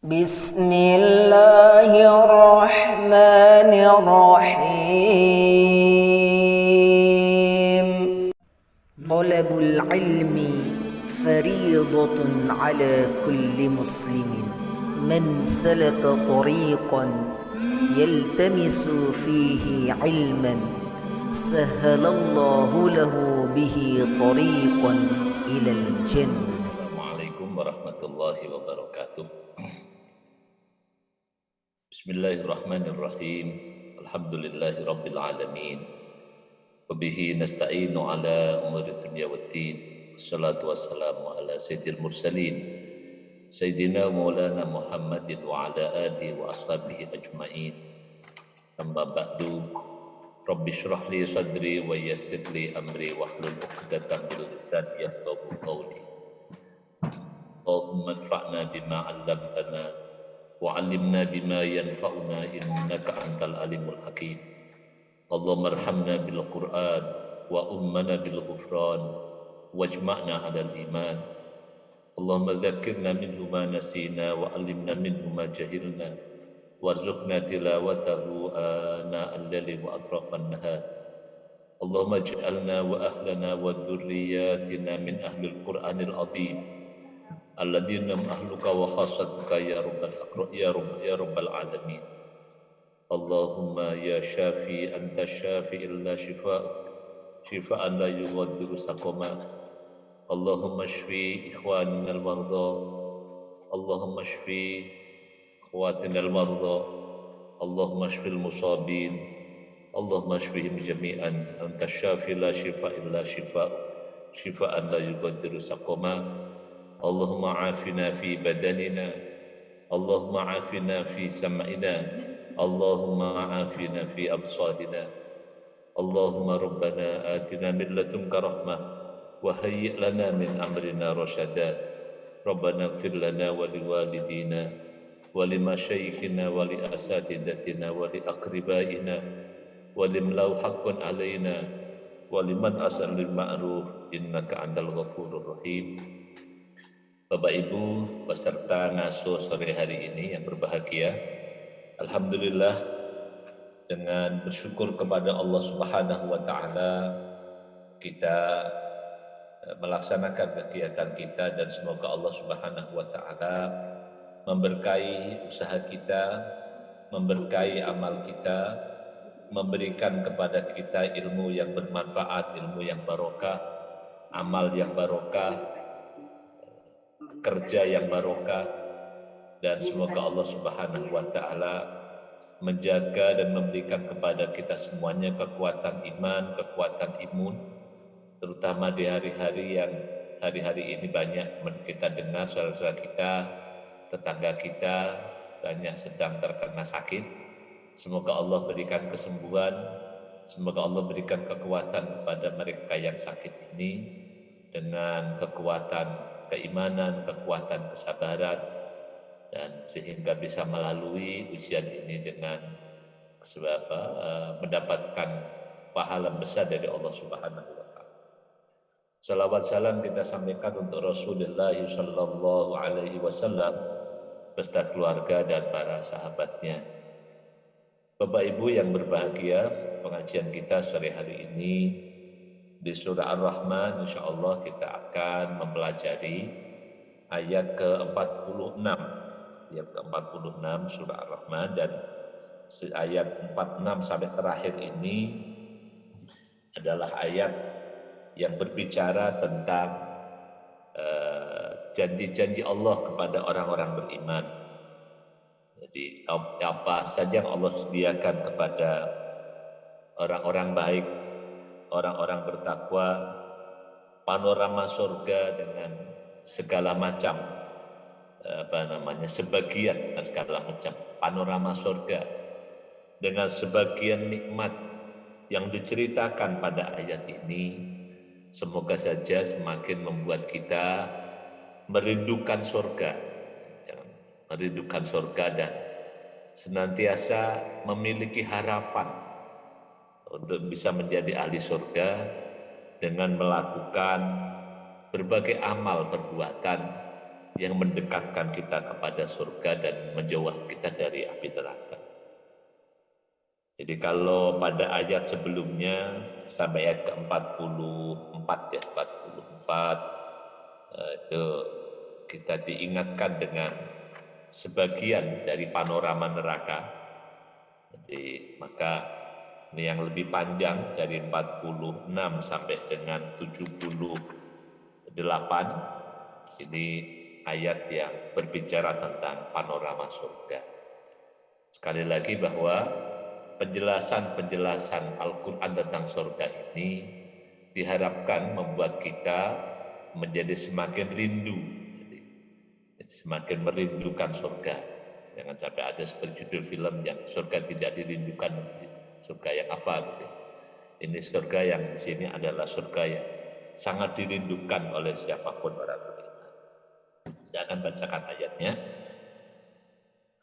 Bismillahirrahmanirrahim. Talabul ilmi fariidatun ala kulli muslimin man salaka tariqan yaltamisu fihi ilman sahhalallahu lahu bihi tariqan ilal jannah. Assalamualaikum warahmatullahi wabarakatuh. Bismillahirrahmanirrahim. Alhamdulillahi rabbil alamin. Wabihi nasta'inu ala umuri dunya waddin. Wassalatu wassalamu ala sayyidil mursalin Sayyidina Maulana Muhammadin wa ala alihi wa ashabihi ajma'in. Amma ba'du. Rabbi shrah li sadri wa yassir li amri wahlul 'uqdatam min lisani yafqahu qawli. Allahumma anfa'na bima 'allamtana wa 'allimna bima yanfa'una innaka antal alimul hakim. Allahumma arhamna bil Qur'an wa ummana bil ghufran wajma'na 'alal iman. Allahumma dzakkirna minhu ma nasina wa 'allimna minhu ma jahilna warzuqna tilawatahu ana al-laili wa atrafan nahar. Allahumma ij'alna wa ahlana wa dhurriyyatina min ahlil Qur'anil 'azim alladzina ahluka wa khassatuka ya rabbal alamin. Allahumma ya syafi anta syafi'il la shifa'an la yughadiru saqama. Allahumma shfi ikhwanina al-marda. Allahumma shfi ikhwatina al-marda. Allahumma shfil musabin. Allahumma shfihim jami'an. Anta syafi la shifa illa shifa'an la yughadiru saqama. Allahumma afina fi badanina. Allahumma afina fi sam'ina. Allahumma afina fi absarina. Allahumma rabbana atina min ladunka rahmah wa hayyi' lana min amrina rasyada. Rabbana ighfir lana wa liwalidina wa limasyayikhina wa li asatidatina wa li aqribaina wa limlau haqqun alaina wa liman asal lil ma'ruf innaka antal ghafurur rahim. Bapak Ibu peserta ngasuh sore hari ini yang berbahagia, alhamdulillah dengan bersyukur kepada Allah Subhanahu wa taala kita melaksanakan kegiatan kita dan semoga Allah Subhanahu wa taala memberkahi usaha kita, memberkahi amal kita, memberikan kepada kita ilmu yang bermanfaat, ilmu yang barokah, amal yang barokah, kerja yang barokah, dan semoga Allah Subhanahu wa taala menjaga dan memberikan kepada kita semuanya kekuatan iman, kekuatan imun, terutama di hari-hari yang hari-hari ini banyak kita dengar saudara-saudara kita, tetangga kita banyak sedang terkena sakit. Semoga Allah berikan kesembuhan, semoga Allah berikan kekuatan kepada mereka yang sakit ini dengan kekuatan keimanan, kekuatan kesabaran, dan sehingga bisa melalui ujian ini dengan mendapatkan pahala besar dari Allah Subhanahu wa taala. Salawat salam kita sampaikan untuk Rasulullah sallallahu alaihi wasallam beserta keluarga dan para sahabatnya. Bapak Ibu yang berbahagia, pengajian kita sore hari ini di surah Ar-Rahman, insyaallah kita akan mempelajari ayat ke-46. Ayat ke-46 surah Ar-Rahman, dan ayat 46 sampai terakhir ini adalah ayat yang berbicara tentang janji-janji Allah kepada orang-orang beriman. Jadi apa saja yang Allah sediakan kepada orang-orang baik, orang-orang bertakwa, panorama surga dengan segala macam sebagian segala macam panorama surga dengan sebagian nikmat yang diceritakan pada ayat ini, semoga saja semakin membuat kita merindukan surga, merindukan surga dan senantiasa memiliki harapan untuk bisa menjadi ahli surga dengan melakukan berbagai amal perbuatan yang mendekatkan kita kepada surga dan menjauhkan kita dari api neraka. Jadi kalau pada ayat sebelumnya sampai ayat ke-44 ya, 44 itu kita diingatkan dengan sebagian dari panorama neraka. Jadi maka ini yang lebih panjang dari 46 sampai dengan 78 ini ayat yang berbicara tentang panorama surga. Sekali lagi bahwa penjelasan-penjelasan Al-Quran tentang surga ini diharapkan membuat kita menjadi semakin rindu, jadi semakin merindukan surga. Jangan sampai ada seperti judul film yang surga tidak dirindukan, surga yang apa gitu. Ini surga yang di sini adalah surga yang sangat dirindukan oleh siapapun orang beriman. Saya akan bacakan ayatnya.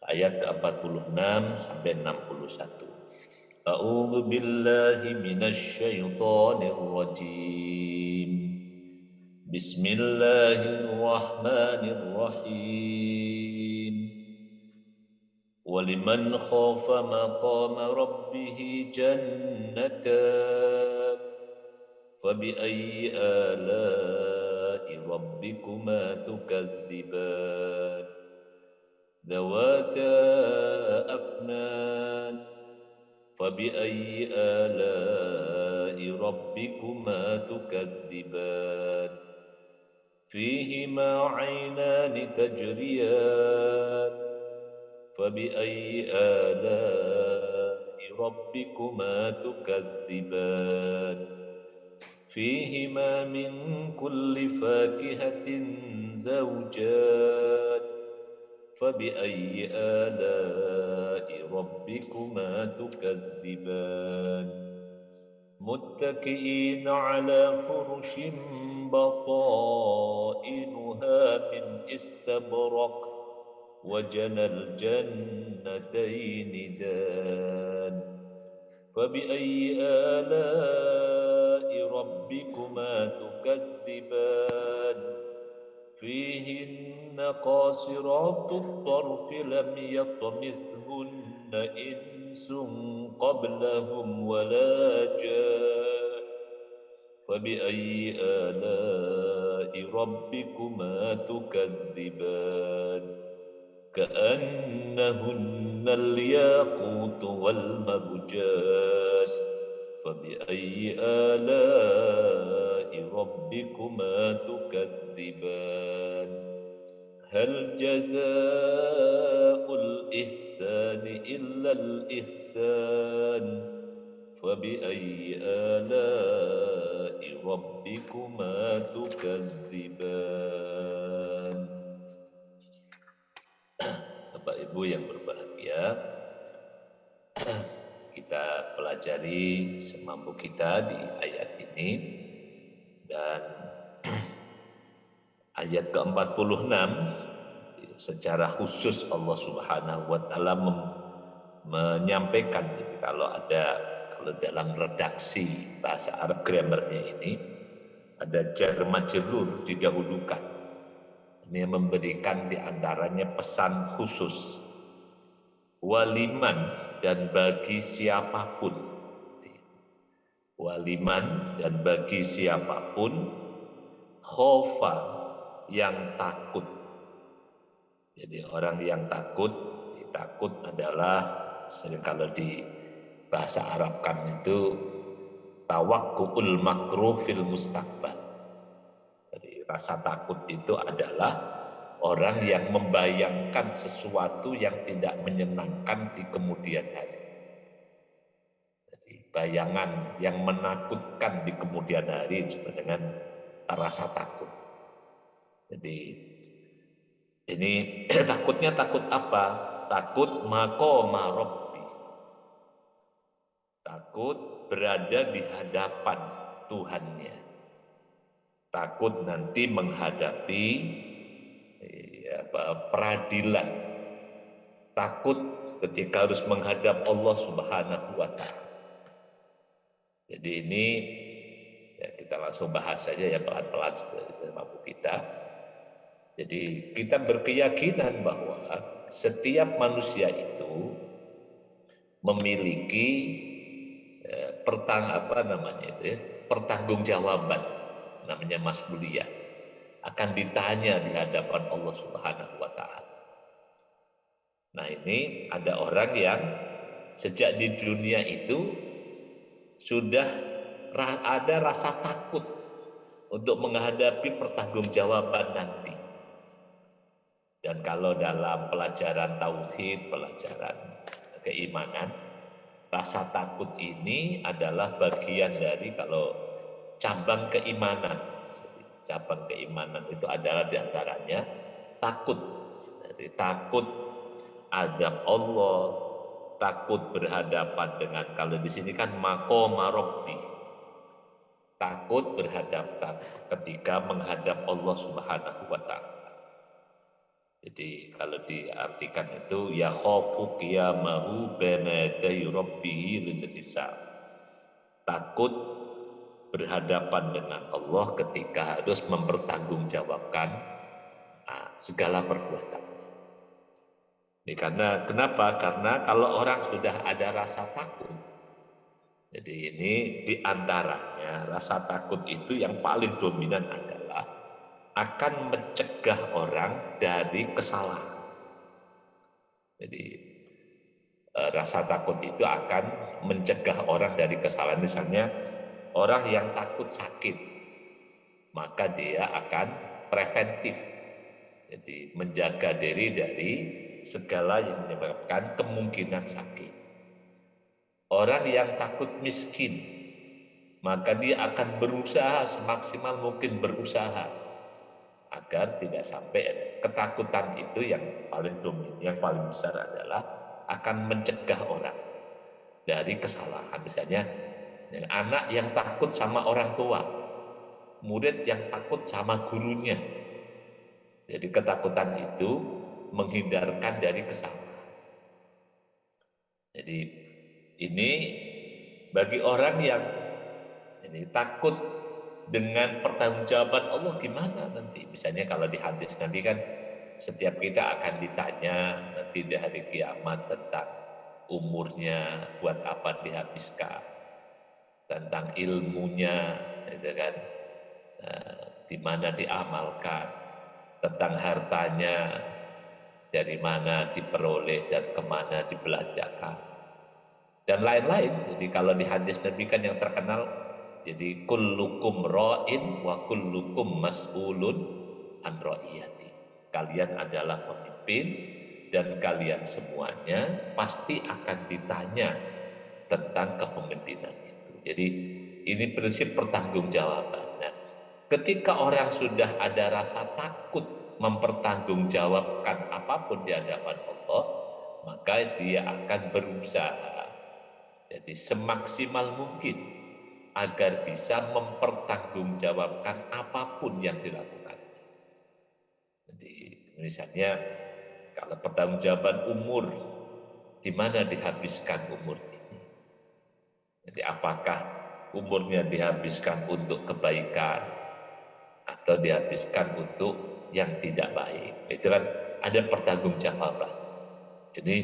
Ayat ke-46 sampai 61. A'udzu billahi minasy syaithanir rajim. Bismillahirrahmanirrahim. Waliman khafa maqama rabbih jannatan. Fabi'ayyi ala'i rabbikuma tukadziban. ذواتا أفنان فبأي آلاء ربكما تكذبان فيهما عينان تجريان فبأي آلاء ربكما تكذبان فيهما من كل فاكهة زوجان فبأي آلاء ربكما تكذبان متكئين على فرش بطائنها من استبرق وجنى الجنتين دان فبأي آلاء ربكما تكذبان فيهن قاصرات الطرف لم يطمثهن إنس قبلهم ولا جان فبأي آلاء ربكما تكذبان كأنهن الياقوت والمرجان فبأي آلاء ربكما تكذبان هل جزاء الإحسان إلا الإحسان فبأي آلاء ربكما تكذبان. Bapak Ibu yang berbahagia, kita pelajari semampu kita di ayat ini, dan ayat ke-46 secara khusus Allah Subhanahu wa taala menyampaikan, jadi kalau dalam redaksi bahasa Arab grammarnya ini ada jar majrur didahulukan. Ini memberikan diantaranya pesan khusus waliman dan bagi siapapun. Waliman dan bagi siapapun, khofa yang takut. Jadi orang yang takut adalah sering kalau di bahasa Arab kan itu tawakku'ul makruh fil mustaqbal. Jadi rasa takut itu adalah orang yang membayangkan sesuatu yang tidak menyenangkan di kemudian hari. Jadi bayangan yang menakutkan di kemudian hari disebut dengan rasa takut. Jadi ini takutnya takut apa? Takut maqama rabbi. Takut berada di hadapan Tuhannya. Takut nanti menghadapi peradilan. Takut ketika harus menghadap Allah Subhanahu wa taala. Jadi ini ya kita langsung bahas saja ya pelan-pelan semampu kita. Jadi kita berkeyakinan bahwa setiap manusia itu memiliki pertanggungjawaban, namanya mas'uliyah, akan ditanya di hadapan Allah Subhanahu wa taala. Nah, ini ada orang yang sejak di dunia itu sudah ada rasa takut untuk menghadapi pertanggungjawaban nanti. Dan kalau dalam pelajaran tauhid, pelajaran keimanan, rasa takut ini adalah bagian dari kalau cabang keimanan. Cabang keimanan itu adalah diantaranya takut. Jadi takut azab Allah, takut berhadapan dengan, kalau di sini kan maqama rabbi, takut berhadapan ketika menghadap Allah Subhanahu wa taala. Jadi kalau diartikan itu ya khafu qiyamahu baina yaday rabbih lil hisab. Takut berhadapan dengan Allah ketika harus mempertanggungjawabkan segala perbuatan. Ini karena kenapa? Karena kalau orang sudah ada rasa takut, jadi ini diantaranya rasa takut itu yang paling dominan adalah akan mencegah orang dari kesalahan. Jadi rasa takut itu akan mencegah orang dari kesalahan. Misalnya orang yang takut sakit, maka dia akan preventif. Jadi menjaga diri dari segala yang menyebabkan kemungkinan sakit. Orang yang takut miskin, maka dia akan berusaha semaksimal mungkin berusaha agar tidak sampai ketakutan itu yang paling dominan, yang paling besar adalah akan mencegah orang dari kesalahan. Misalnya anak yang takut sama orang tua, murid yang takut sama gurunya. Jadi ketakutan itu menghindarkan dari kesalahan. Jadi ini bagi orang yang ini takut dengan pertanggungjawaban Allah gimana nanti. Misalnya kalau di hadis Nabi kan setiap kita akan ditanya nanti di hari kiamat tentang umurnya, buat apa dihabiskan, tentang ilmunya, gitu kan, di mana diamalkan, tentang hartanya, dari mana diperoleh dan kemana dibelanjakan, dan lain-lain. Jadi kalau di hadis Nabi kan yang terkenal, jadi kullukum ra'in wa kullukum mas'ulun an ra'iyati. Kalian adalah pemimpin dan kalian semuanya pasti akan ditanya tentang kepemimpinan itu. Jadi ini prinsip pertanggungjawaban. Nah, ketika orang sudah ada rasa takut mempertanggungjawabkan apapun di hadapan Allah, maka dia akan berusaha jadi semaksimal mungkin agar bisa mempertanggungjawabkan apapun yang dilakukan. Jadi misalnya kalau pertanggungjawaban umur, di mana dihabiskan umur ini? Jadi apakah umurnya dihabiskan untuk kebaikan atau dihabiskan untuk yang tidak baik? Itu kan ada pertanggungjawaban. Jadi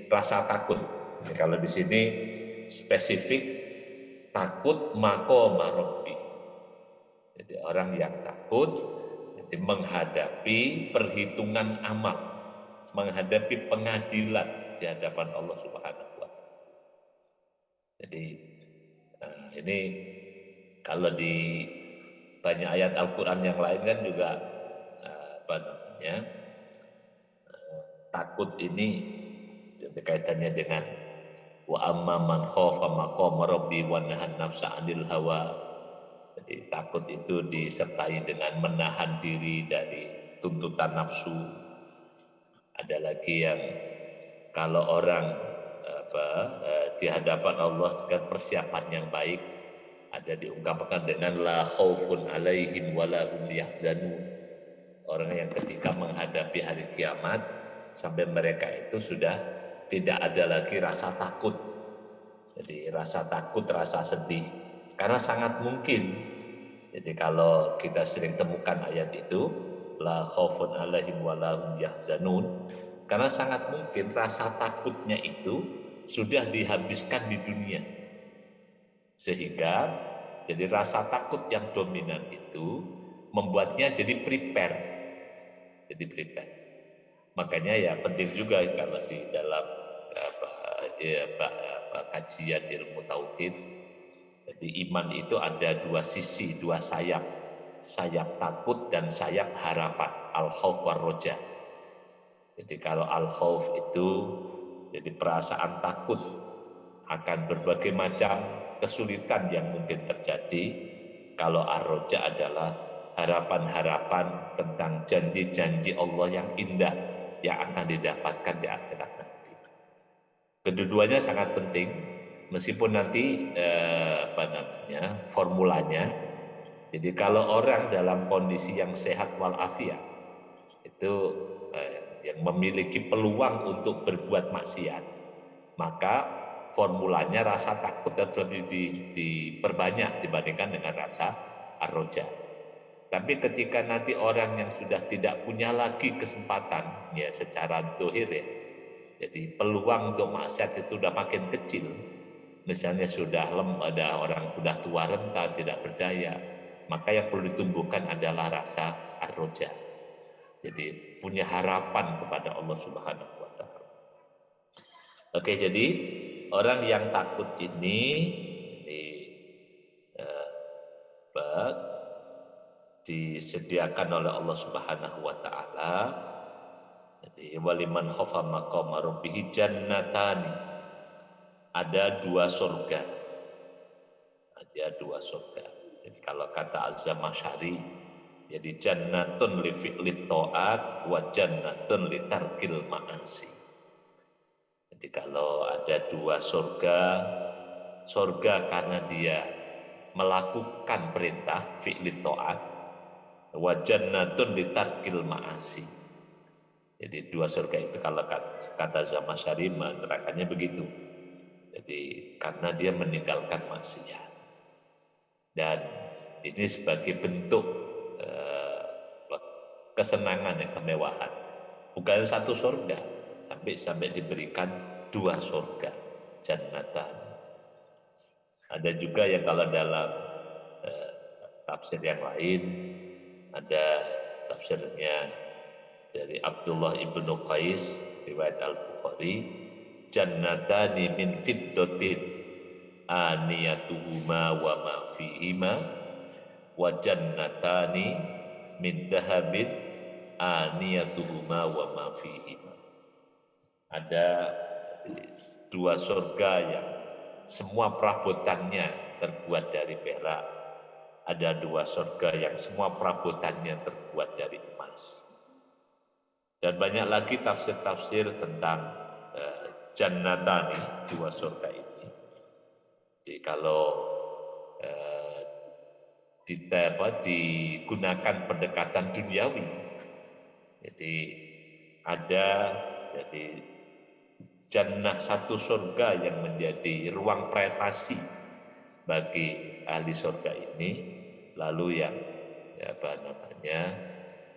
rasa takut. Jadi, kalau di sini spesifik takut maqama rabbi. Jadi orang yang takut jadi menghadapi perhitungan amal, menghadapi pengadilan di hadapan Allah Subhanahu wa taala. Jadi ini kalau di banyak ayat Al-Qur'an yang lain kan juga takut ini kaitannya dengan wa amma man khafa maqama rabbi wa nahan nafsa 'anil hawa. Jadi takut itu disertai dengan menahan diri dari tuntutan nafsu. Ada lagi yang kalau orang di hadapan Allah dengan persiapan yang baik, ada diungkapkan dengan la khaufun 'alaihim wa la hum yahzanun. Orang yang ketika menghadapi hari kiamat sampai mereka itu sudah tidak ada lagi rasa takut. Jadi rasa takut, rasa sedih. Karena sangat mungkin, jadi kalau kita sering temukan ayat itu, la khaufun 'alaihim wa la hum yahzanun, karena sangat mungkin rasa takutnya itu sudah dihabiskan di dunia. Sehingga jadi rasa takut yang dominan itu membuatnya jadi prepare. Jadi prepare. Makanya ya penting juga kalau di dalam kajian ilmu tauhid, jadi iman itu ada dua sisi, dua sayap. Sayap takut dan sayap harapan, al-khauf war roja. Jadi kalau al-khauf itu jadi perasaan takut akan berbagai macam kesulitan yang mungkin terjadi. Kalau ar-roja adalah harapan-harapan tentang janji-janji Allah yang indah yang akan didapatkan di akhirat nanti. Kedua-duanya sangat penting, meskipun nanti formulanya. Jadi kalau orang dalam kondisi yang sehat walafiat itu yang memiliki peluang untuk berbuat maksiat, maka formulanya rasa takut lebih diperbanyak dibandingkan dengan rasa ar-roja. Tapi ketika nanti orang yang sudah tidak punya lagi kesempatan ya secara dohir ya, jadi peluang untuk maksiat itu sudah makin kecil, misalnya sudah ada orang sudah tua renta tidak berdaya, maka yang perlu ditumbuhkan adalah rasa ar-roja. Jadi punya harapan kepada Allah Subhanahu wa taala. Oke, jadi orang yang takut ini disediakan oleh Allah Subhanahu wa taala. Jadi waliman khafa maqama rabbih jannatani. Ada dua surga. Ada dua surga. Jadi kalau kata Az-Zamakhsyari, jadi jannatun li fi'lit ta'at wa jannatun li tarkil ma'asi. Jadi kalau ada dua surga, surga karena dia melakukan perintah fi'lit ta'at, wa jannatun li tarkil ma'asi. Jadi dua surga itu kalau kata Zamakhsyari menerangkannya begitu. Jadi karena dia meninggalkan maksiat. Dan ini sebagai bentuk kesenangan dan kemewahan. Bukan satu surga, sampai diberikan dua surga, jannatan. Ada juga yang kalau dalam tafsir yang lain, ada tafsirnya dari Abdullah ibnu Qais, riwayat Al-Bukhari, jannatani min fiddatin aniyatuhuma wa ma fihima wa jannatani min dahabin aniyatuhuma wa ma fihima. Ada dua surga yang semua perabotannya terbuat dari perak. Ada dua surga yang semua perabotannya terbuat dari emas. Dan banyak lagi tafsir-tafsir tentang jannatani, dua surga ini. Jadi kalau digunakan pendekatan duniawi, jadi ada jannah satu surga yang menjadi ruang privasi bagi ahli surga ini, lalu yang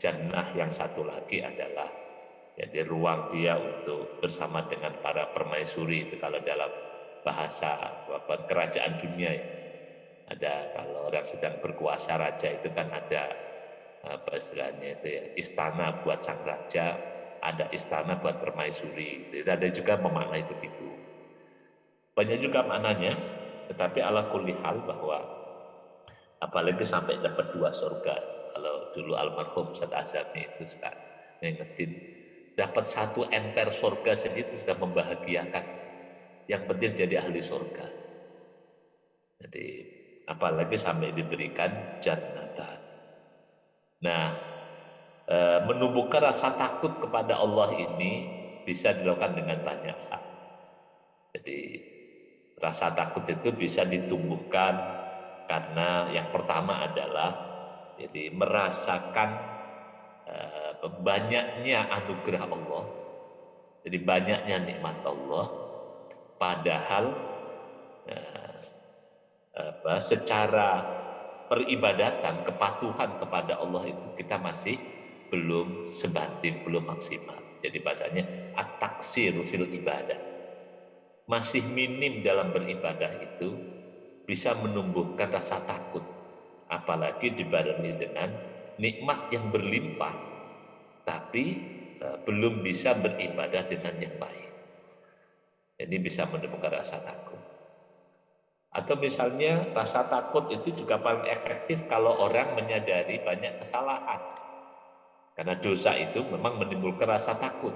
jannah yang satu lagi adalah jadi ruang dia untuk bersama dengan para permaisuri. Itu kalau dalam bahasa kerajaan dunia ya. Ada kalau orang sedang berkuasa raja itu kan ada istilahnya itu ya, istana buat sang raja, ada istana buat permaisuri. Jadi ada juga memaknai begitu. Banyak juga maknanya, tetapi ala kulli hal bahwa apalagi sampai dapat dua surga. Kalau dulu almarhum Ustaz Azami itu suka ngingetin, dapat satu emper surga saja itu sudah membahagiakan. Yang penting jadi ahli surga. Jadi apalagi sampai diberikan jannatan. Nah, menumbuhkan rasa takut kepada Allah ini bisa dilakukan dengan banyak hal. Jadi rasa takut itu bisa ditumbuhkan karena yang pertama adalah jadi merasakan banyaknya anugerah Allah. Jadi banyaknya nikmat Allah, padahal secara peribadatan, kepatuhan kepada Allah itu kita masih belum sebanding, belum maksimal. Jadi bahasanya at-taksiru fil ibadah. Masih minim dalam beribadah itu bisa menumbuhkan rasa takut. Apalagi dibarengi dengan nikmat yang berlimpah, tapi belum bisa beribadah dengan yang baik. Jadi bisa menimbulkan rasa takut. Atau misalnya rasa takut itu juga paling efektif kalau orang menyadari banyak kesalahan. Karena dosa itu memang menimbulkan rasa takut.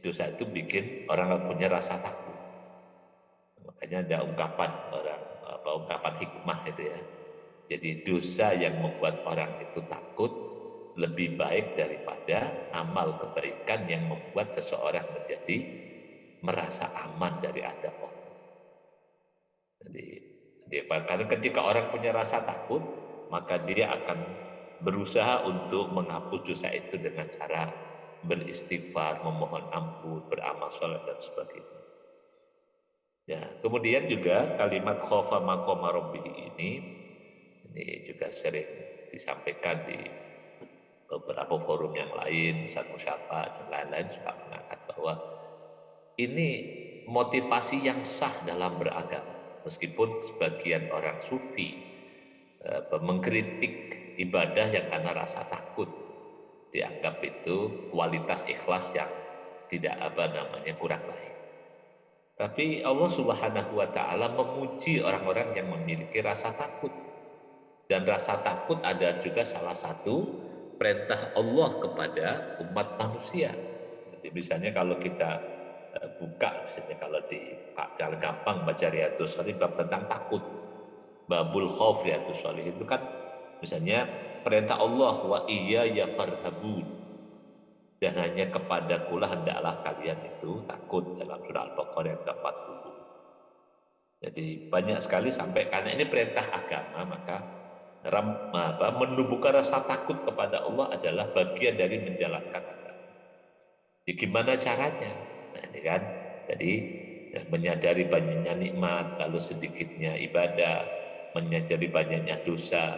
Dosa itu bikin orang punya rasa takut. Makanya ada ungkapan ungkapan hikmah itu ya. Jadi dosa yang membuat orang itu takut lebih baik daripada amal kebaikan yang membuat seseorang menjadi merasa aman dari adab Allah. Jadi karena ketika orang punya rasa takut, maka dia akan berusaha untuk menghapus dosa itu dengan cara beristighfar, memohon ampun, beramal soleh dan sebagainya. Ya, kemudian juga kalimat khofa maqama rabbih ini juga sering disampaikan di beberapa forum yang lain, Ustaz Musyafa dan lain-lain suka mengangkat bahwa ini motivasi yang sah dalam beragama. Meskipun sebagian orang sufi mengkritik ibadah yang karena rasa takut, dianggap itu kualitas ikhlas yang tidak kurang baik. Tapi Allah Subhanahu wa taala memuji orang-orang yang memiliki rasa takut. Dan rasa takut ada juga salah satu perintah Allah kepada umat manusia. Jadi misalnya kalau kita buka, misalnya kalau gampang baca Riyadhus Shalihin bab tentang takut, babul khauf Riyadhus Shalihin itu kan misalnya perintah Allah wa iyya farhabun, dan hanya kepadakulah hendaklah kalian itu takut, dalam surah Al-Baqarah yang ke-40. Jadi banyak sekali sampai karena ini perintah agama, maka menumbuhkan rasa takut kepada Allah adalah bagian dari menjalankan agama. Jadi gimana caranya? Nah ini kan, jadi menyadari banyaknya nikmat, lalu sedikitnya ibadah, menyadari banyaknya dosa,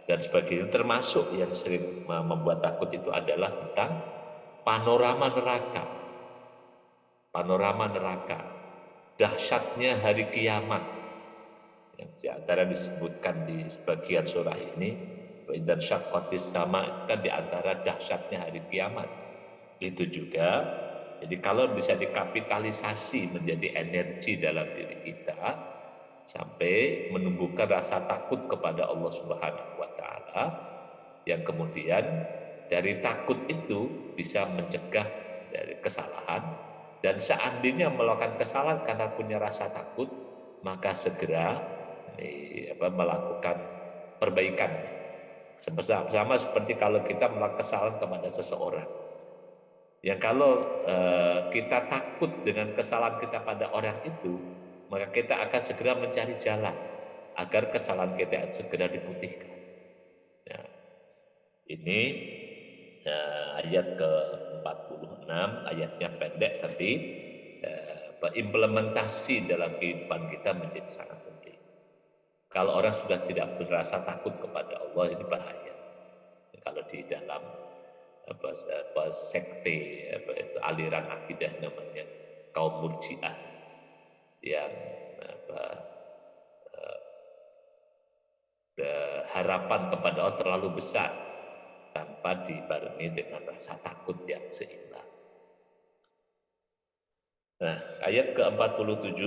dan sebagainya. Termasuk yang sering membuat takut itu adalah tentang panorama neraka. Panorama neraka, dahsyatnya hari kiamat, yang diantara disebutkan di sebagian surah ini, dan syaqqatis sama, itu kan diantara dahsyatnya hari kiamat. Itu juga, jadi kalau bisa dikapitalisasi menjadi energi dalam diri kita, sampai menumbuhkan rasa takut kepada Allah Subhanahu wa taala, yang kemudian dari takut itu bisa mencegah dari kesalahan. Dan seandainya melakukan kesalahan karena punya rasa takut, maka segera melakukan perbaikan. Sama seperti kalau kita melakukan kesalahan kepada seseorang. Yang kalau kita takut dengan kesalahan kita pada orang itu, maka kita akan segera mencari jalan agar kesalahan kita segera diputihkan. Ya. Ini ayat ke-46, ayatnya pendek tapi implementasi dalam kehidupan kita menjadi sangat penting. Kalau orang sudah tidak berasa takut kepada Allah, ini bahaya. Kalau di dalam sekte itu aliran akidah namanya kaum Murji'ah yang harapan kepada Allah terlalu besar tanpa dibarengi dengan rasa takut yang seimbang. Nah, ayat ke-47,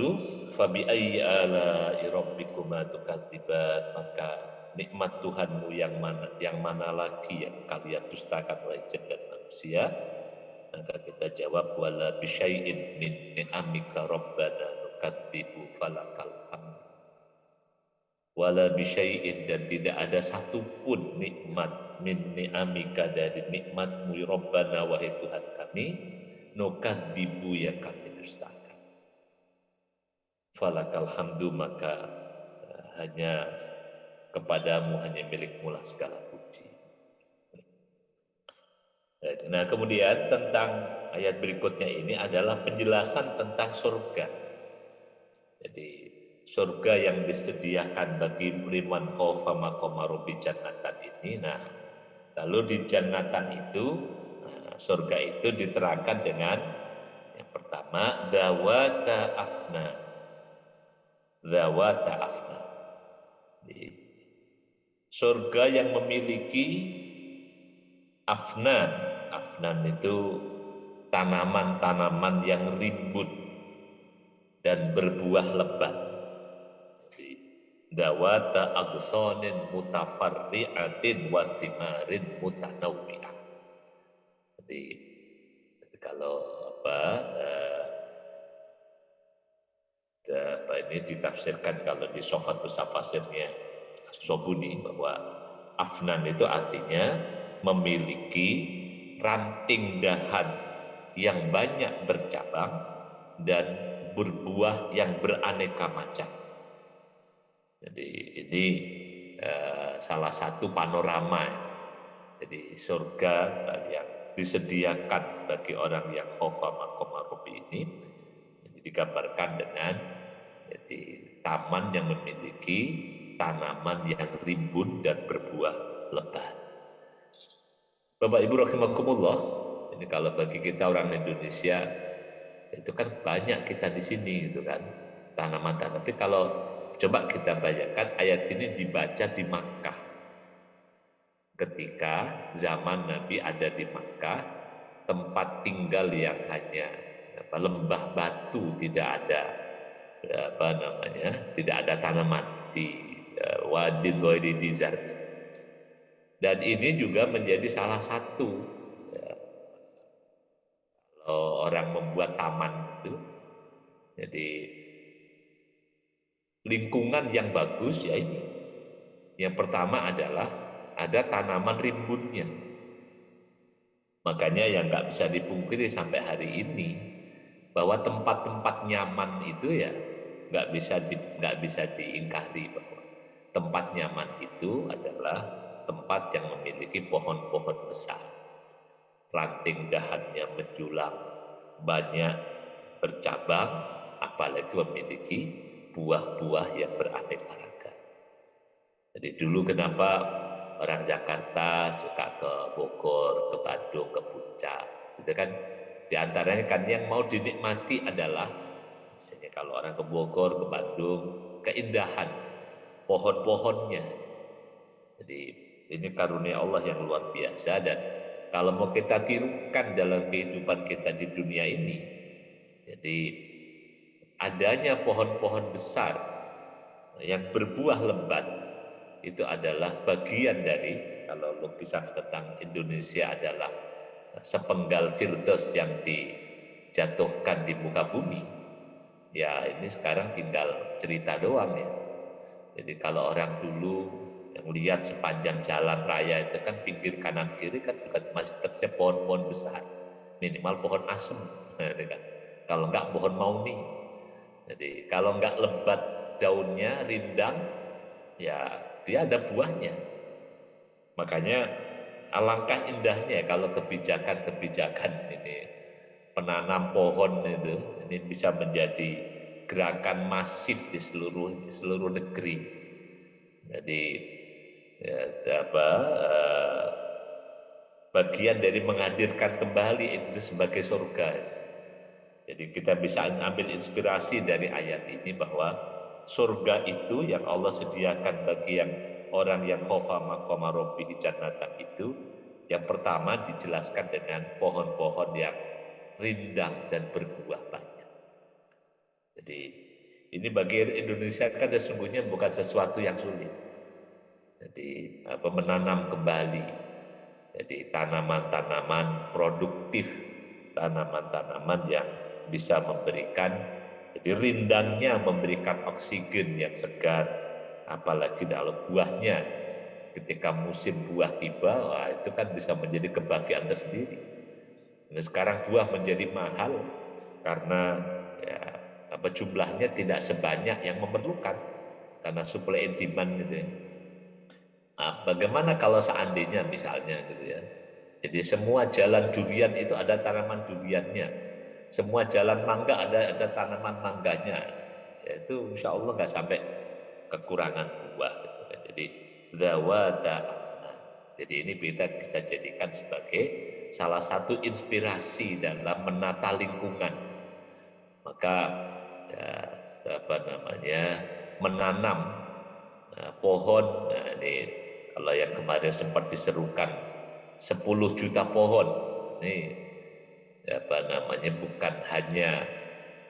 fabi ayyi ala'i rabbikuma tukadziban, maka nikmat Tuhanmu yang mana lagi yang kalian dustakan oleh jin dan manusia? Maka kita jawab wala bisyai'in min ni'amika rabbana nukadzibu falakal hamd. Wala bisyai'in, dan tidak ada satupun nikmat min ni'amika dari nikmatmu rabbana wahai Tuhan kami, nukadzibu yang kami dustakan. Falakal hamdu, maka hanya kepadamu, hanya milikmu lah segala puji. Nah kemudian tentang ayat berikutnya ini adalah penjelasan tentang surga. Jadi surga yang disediakan bagi liman khaufa maqama rabbi jannatan ini, nah Lalu di jannatan itu, surga itu diterangkan dengan yang pertama, dzawata afna. Dzawata afna. Surga yang memiliki afnan. Afnan itu tanaman-tanaman yang rimbun dan berbuah lebat. Dawata agsonin mutafarri'atin wasimarin mutanawwi'ah. Jadi kalau ini ditafsirkan kalau di Sofatus Tafasirnya Sobuni bahwa afnan itu artinya memiliki ranting dahan yang banyak bercabang dan berbuah yang beraneka macam. Jadi ini salah satu panorama. Jadi surga yang disediakan bagi orang yang khofa maqama rabbi ini digambarkan dengan jadi taman yang memiliki tanaman yang rimbun dan berbuah lebat. Bapak Ibu rahimakumullah, ini kalau bagi kita orang Indonesia itu kan banyak kita di sini gitu kan tanaman-tanaman. Tapi kalau coba kita bayangkan ayat ini dibaca di Makkah. Ketika zaman Nabi ada di Makkah, tempat tinggal yang hanya lembah batu, tidak ada tidak ada tanaman di wadin ghairi dizar. Dan ini juga menjadi salah satu kalau orang membuat taman itu, jadi lingkungan yang bagus ya ini. Yang pertama adalah ada tanaman rimbunnya. Makanya yang nggak bisa dipungkiri sampai hari ini bahwa tempat-tempat nyaman itu ya nggak bisa diingkari bahwa tempat nyaman itu adalah tempat yang memiliki pohon-pohon besar, ranting dahannya menjulang, banyak bercabang, apalagi memiliki buah-buah yang beraneka ragam. Jadi dulu kenapa orang Jakarta suka ke Bogor, ke Bandung, ke Puncak, itu kan diantaranya kan yang mau dinikmati adalah misalnya kalau orang ke Bogor, ke Bandung, keindahan pohon-pohonnya. Jadi ini karunia Allah yang luar biasa, dan kalau mau kita tirukan dalam kehidupan kita di dunia ini, jadi adanya pohon-pohon besar yang berbuah lebat itu adalah bagian dari, kalau lukisan tentang Indonesia adalah sepenggal firdaus yang dijatuhkan di muka bumi. Ya ini sekarang tinggal cerita doang ya. Jadi kalau orang dulu yang lihat sepanjang jalan raya itu kan pinggir kanan kiri kan juga masih tersedia pohon-pohon besar, minimal pohon asem, kan? Kalau enggak pohon mauni. Jadi kalau enggak lebat daunnya, rindang, ya dia ada buahnya. Makanya alangkah indahnya kalau kebijakan-kebijakan ini penanam pohon itu ini bisa menjadi gerakan masif di seluruh negeri. Jadi bagian dari menghadirkan kembali itu sebagai surga. Jadi kita bisa ambil inspirasi dari ayat ini bahwa surga itu yang Allah sediakan bagi yang orang yang khofa maqama rabbih jannatan itu, yang pertama dijelaskan dengan pohon-pohon yang rindang dan berbuah banyak. Jadi ini bagi Indonesia kan sesungguhnya bukan sesuatu yang sulit. Jadi menanam kembali, jadi tanaman-tanaman produktif, tanaman-tanaman yang bisa memberikan, jadi rindangnya memberikan oksigen yang segar, apalagi kalau buahnya ketika musim buah tiba, wah, itu kan bisa menjadi kebahagiaan tersendiri. Nah, sekarang buah menjadi mahal karena ya, jumlahnya tidak sebanyak yang memerlukan karena supply and demand gitu ya. Nah, bagaimana kalau seandainya misalnya gitu ya, jadi semua jalan durian itu ada tanaman duriannya, semua jalan mangga ada tanaman mangganya, ya itu insya Allah nggak sampai kekurangan buah gitu kan. Jadi dzawata afna. Jadi ini kita bisa jadikan sebagai salah satu inspirasi dalam menata lingkungan. Maka ya, menanam pohon. Nah, ini kalau yang kemarin sempat diserukan 10 juta pohon. Ini bukan hanya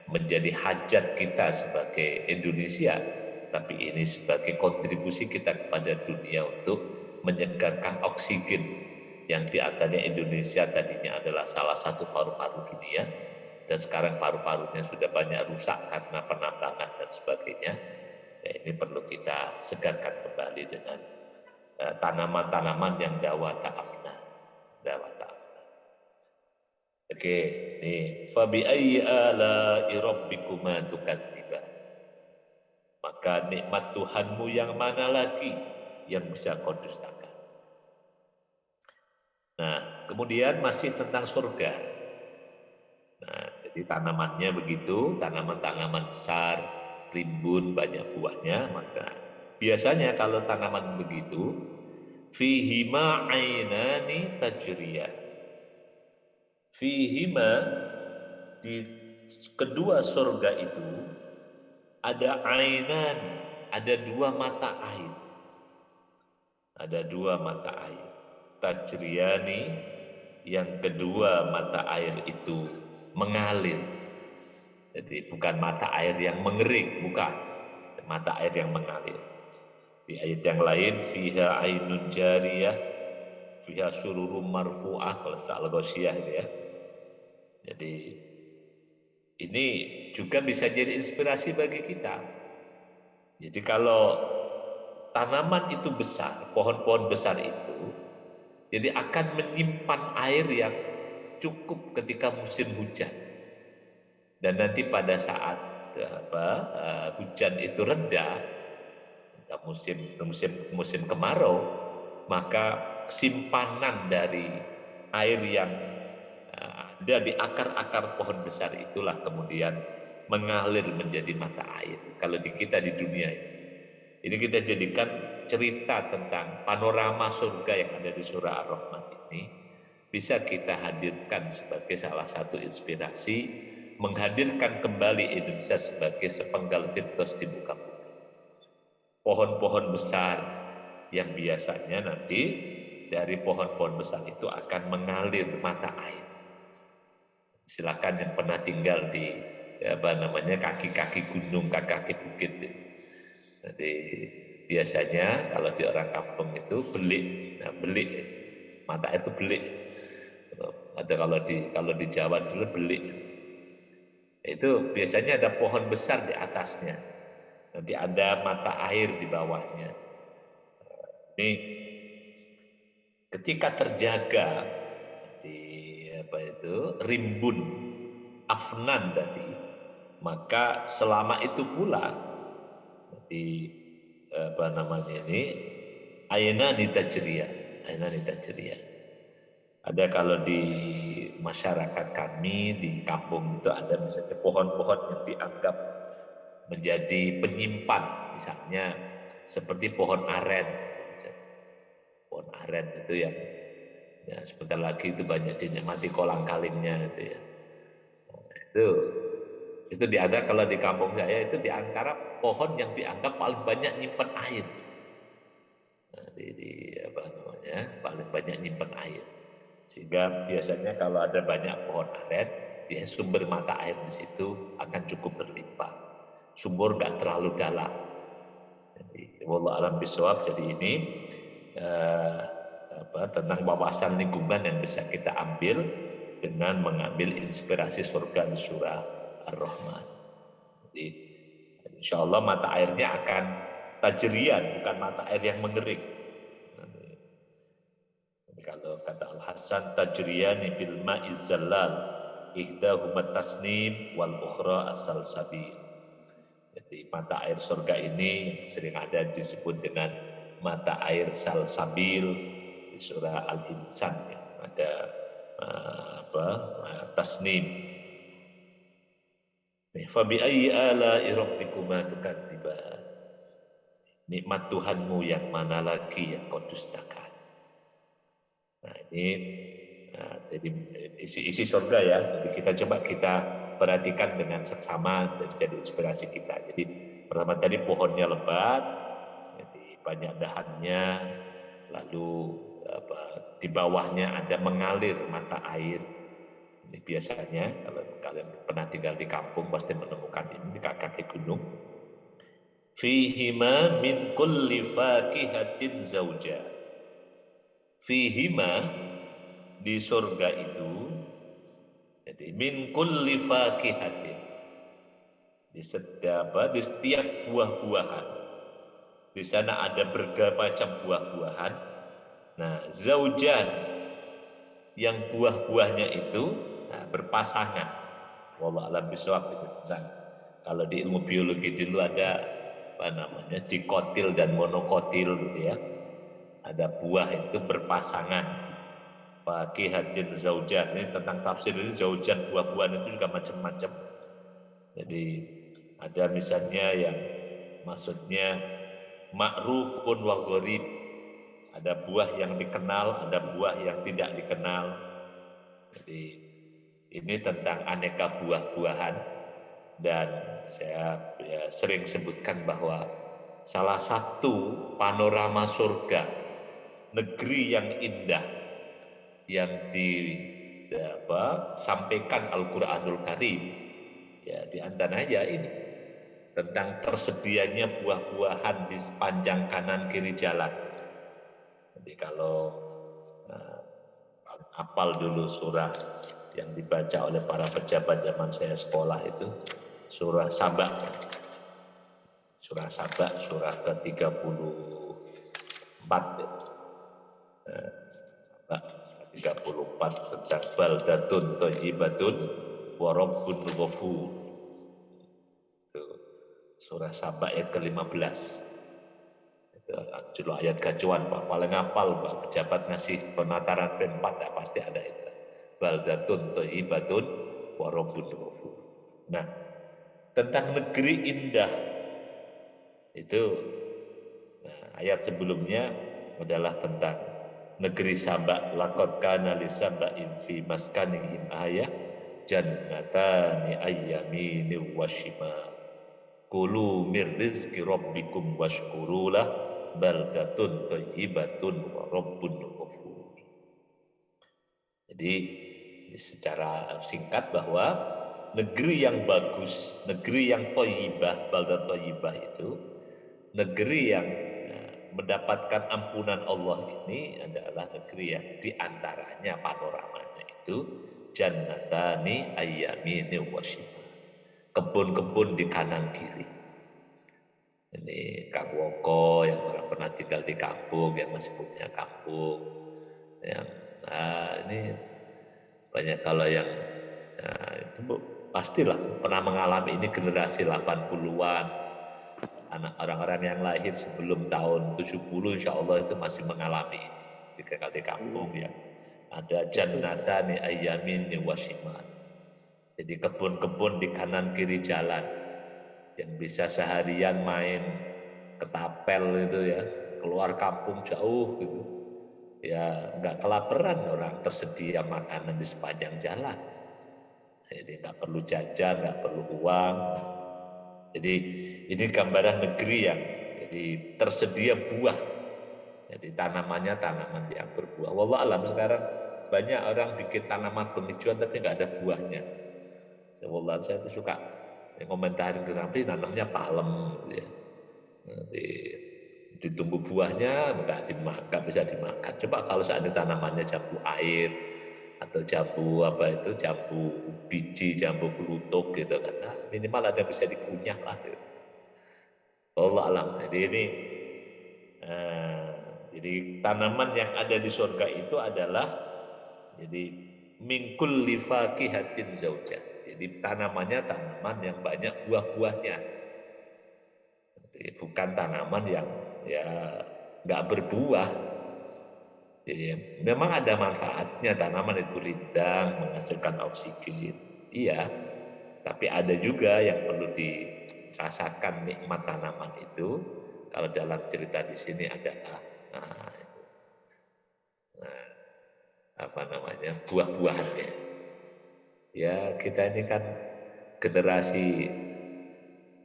menjadi hajat kita sebagai Indonesia, tapi ini sebagai kontribusi kita kepada dunia untuk menyegarkan oksigen yang diantaranya Indonesia tadinya adalah salah satu paru-paru dunia, dan sekarang paru-parunya sudah banyak rusak karena penambangan dan sebagainya. Ya, ini perlu kita segarkan kembali dengan tanaman-tanaman yang dawata afna. Oke, nih fabi ayyi ala'i rabbikuma tukadziban. Maka nikmat Tuhanmu yang mana lagi yang bisa kau dustakan? Nah, kemudian masih tentang surga. Nah, jadi tanamannya begitu, tanaman-tanaman besar, rimbun, banyak buahnya, maka biasanya kalau tanaman begitu, fihima ainani tajriya. Fihima, di kedua surga itu ada ainani, ada dua mata air. Ada dua mata air. Tajriyani, yang kedua mata air itu mengalir. Jadi bukan mata air yang mengering, bukan. Mata air yang mengalir. Di ayat yang lain, fiha ainun jariyah, fiha sururum marfu'ah, kalau Al-Ghasyiyah ya. Jadi ini juga bisa jadi inspirasi bagi kita. Jadi kalau tanaman itu besar, pohon-pohon besar itu, jadi akan menyimpan air yang cukup ketika musim hujan. Dan nanti pada saat hujan itu reda, musim kemarau, maka simpanan dari air yang ada di akar-akar pohon besar itulah kemudian mengalir menjadi mata air. Kalau di kita di dunia ini kita jadikan cerita tentang panorama surga yang ada di surah Ar-Rahman ini bisa kita hadirkan sebagai salah satu inspirasi menghadirkan kembali Indonesia sebagai sepenggal firdaus di muka bumi. Pohon-pohon besar yang biasanya nanti dari pohon-pohon besar itu akan mengalir mata air. Silakan yang pernah tinggal di kaki-kaki gunung, kaki-kaki bukit. Jadi biasanya kalau di orang kampung itu belik, belik itu. Mata air itu belik. Atau kalau di Jawa dulu belik. Itu biasanya ada pohon besar di atasnya. Nanti ada mata air di bawahnya. Ini ketika terjaga di rimbun afnan tadi, maka selama itu pula di ainani tajriyah. Ada kalau di masyarakat kami di kampung itu ada misalnya pohon-pohon yang dianggap menjadi penyimpan, misalnya seperti pohon aren. Pohon aren itu yang ya, sebentar lagi itu banyak dinikmati kolang-kalingnya itu ya. Itu dianggap kalau di kampung saya itu diantara pohon yang dianggap paling banyak nyimpen air. Nah, paling banyak nyimpen air. Sehingga biasanya kalau ada banyak pohon aren, dia sumber mata air di situ akan cukup berlimpah. Sumur nggak terlalu dalam. Jadi, wallahu alam bisawab. Jadi ini tentang wawasan lingkungan yang bisa kita ambil dengan mengambil inspirasi surga di surah Ar-Rahman. Jadi insya Allah mata airnya akan tajriyan, bukan mata air yang mengering. Kalau kata Al-Hasan, tajriyani bil ma'iz zallal, ihdahuma tasnim wal ukhra asal sabil. Jadi mata air surga ini sering ada disebut dengan mata air salsabil di surah Al-Insan ya. Ada tasnim. Fa bi ayyi ala'i rabbikuma tukadziban. Nikmat Tuhanmu yang mana lagi yang kau dustakan? Nah ini jadi isi surga ya. Jadi kita perhatikan dengan seksama dan jadi inspirasi kita. Jadi pertama tadi pohonnya lebat, jadi banyak dahannya, lalu di bawahnya ada mengalir mata air. Ini biasanya kalau kalian pernah tinggal di kampung pasti menemukan ini di kaki gunung. Fihima min kulli fakihatin zauja. Fihima di surga itu, jadi min kulli fakihatin, di setiap buah-buahan. Di sana ada berbagai macam buah-buahan. Nah, zaujan yang buah-buahnya itu berpasangan. Wallahu a'lam bishawab itu. Nah, kalau di ilmu biologi dulu ada dikotil dan monokotil gitu ya. Ada buah itu berpasangan. Fakihatin zaujan, ini tentang tafsir ini zaujan buah-buahan itu juga macam-macam. Jadi ada misalnya yang maksudnya ma'rufun wa gharib, ada buah yang dikenal, ada buah yang tidak dikenal. Jadi ini tentang aneka buah-buahan, dan saya sering sebutkan bahwa salah satu panorama surga, negeri yang indah yang disampaikan Al-Quranul Karim, ya di antaranya ini tentang tersedianya buah-buahan di sepanjang kanan kiri jalan. Jadi kalau hafal dulu surah yang dibaca oleh para pejabat zaman saya sekolah itu, surah Saba. Surah Saba, surah ke-34. Saba 34 tentang baldatun thayyibatun wa rabbun ghafur. Surah Saba ayat ke-15. Itu ayat gacuan Pak, paling ngapal Pak, pejabat ngasih penataran P4 ya, pasti ada itu. Baldatun thayyibatun wa rabbun ghafur. Nah, tentang negeri indah itu ayat sebelumnya adalah tentang negeri Saba. Laqad kana li saba'in fi maskanihim ayah jannatani ayyamini wa shimal. Kulu mir rizki rabbikum washkurulah baldatun thayyibatun wa rabbun ghafur. Jadi secara singkat bahwa negeri yang bagus, negeri yang thayyibah, baldat thayyibah itu negeri yang mendapatkan ampunan Allah ini adalah negeri yang diantaranya panoramanya itu jannatani ayyamini wa shimal. Kebun-kebun di kanan kiri. Ini Kang Woko yang pernah tinggal di kampung, yang masih punya kampung. Yang ini banyak kalau yang itu pastilah pernah mengalami ini generasi 80-an. Anak orang-orang yang lahir sebelum tahun 70 insya Allah itu masih mengalami ini di kampung yang ada jannatani ayyamini wa shimal. Jadi kebun-kebun di kanan kiri jalan yang bisa seharian main ketapel itu ya, keluar kampung jauh gitu. Ya nggak kelaparan, orang tersedia makanan di sepanjang jalan. Jadi nggak perlu jajan, nggak perlu uang. Jadi ini gambaran negeri yang jadi tersedia buah. Jadi tanamannya tanaman yang berbuah. Wallah alam sekarang banyak orang bikin tanaman penghijauan tapi nggak ada buahnya. Wallah saya itu suka komentarin ke nanti nanamnya palem gitu ya. Ditumbuh buahnya nggak bisa dimakan. Coba kalau seandainya tanamannya jambu air atau jambu jambu biji, jambu kelutuk gitu kan, nah, minimal ada bisa dikunyah lah. Gitu. Allah alam. Jadi ini jadi tanaman yang ada di surga itu adalah jadi mingkul lifakihatin zauja. Jadi tanamannya tanaman yang banyak buah-buahnya. Jadi bukan tanaman yang ya nggak berbuah. Jadi memang ada manfaatnya, tanaman itu rindang, menghasilkan oksigen. Iya, tapi ada juga yang perlu dirasakan nikmat tanaman itu. Kalau dalam cerita di sini adalah buah-buahannya. Ya kita ini kan generasi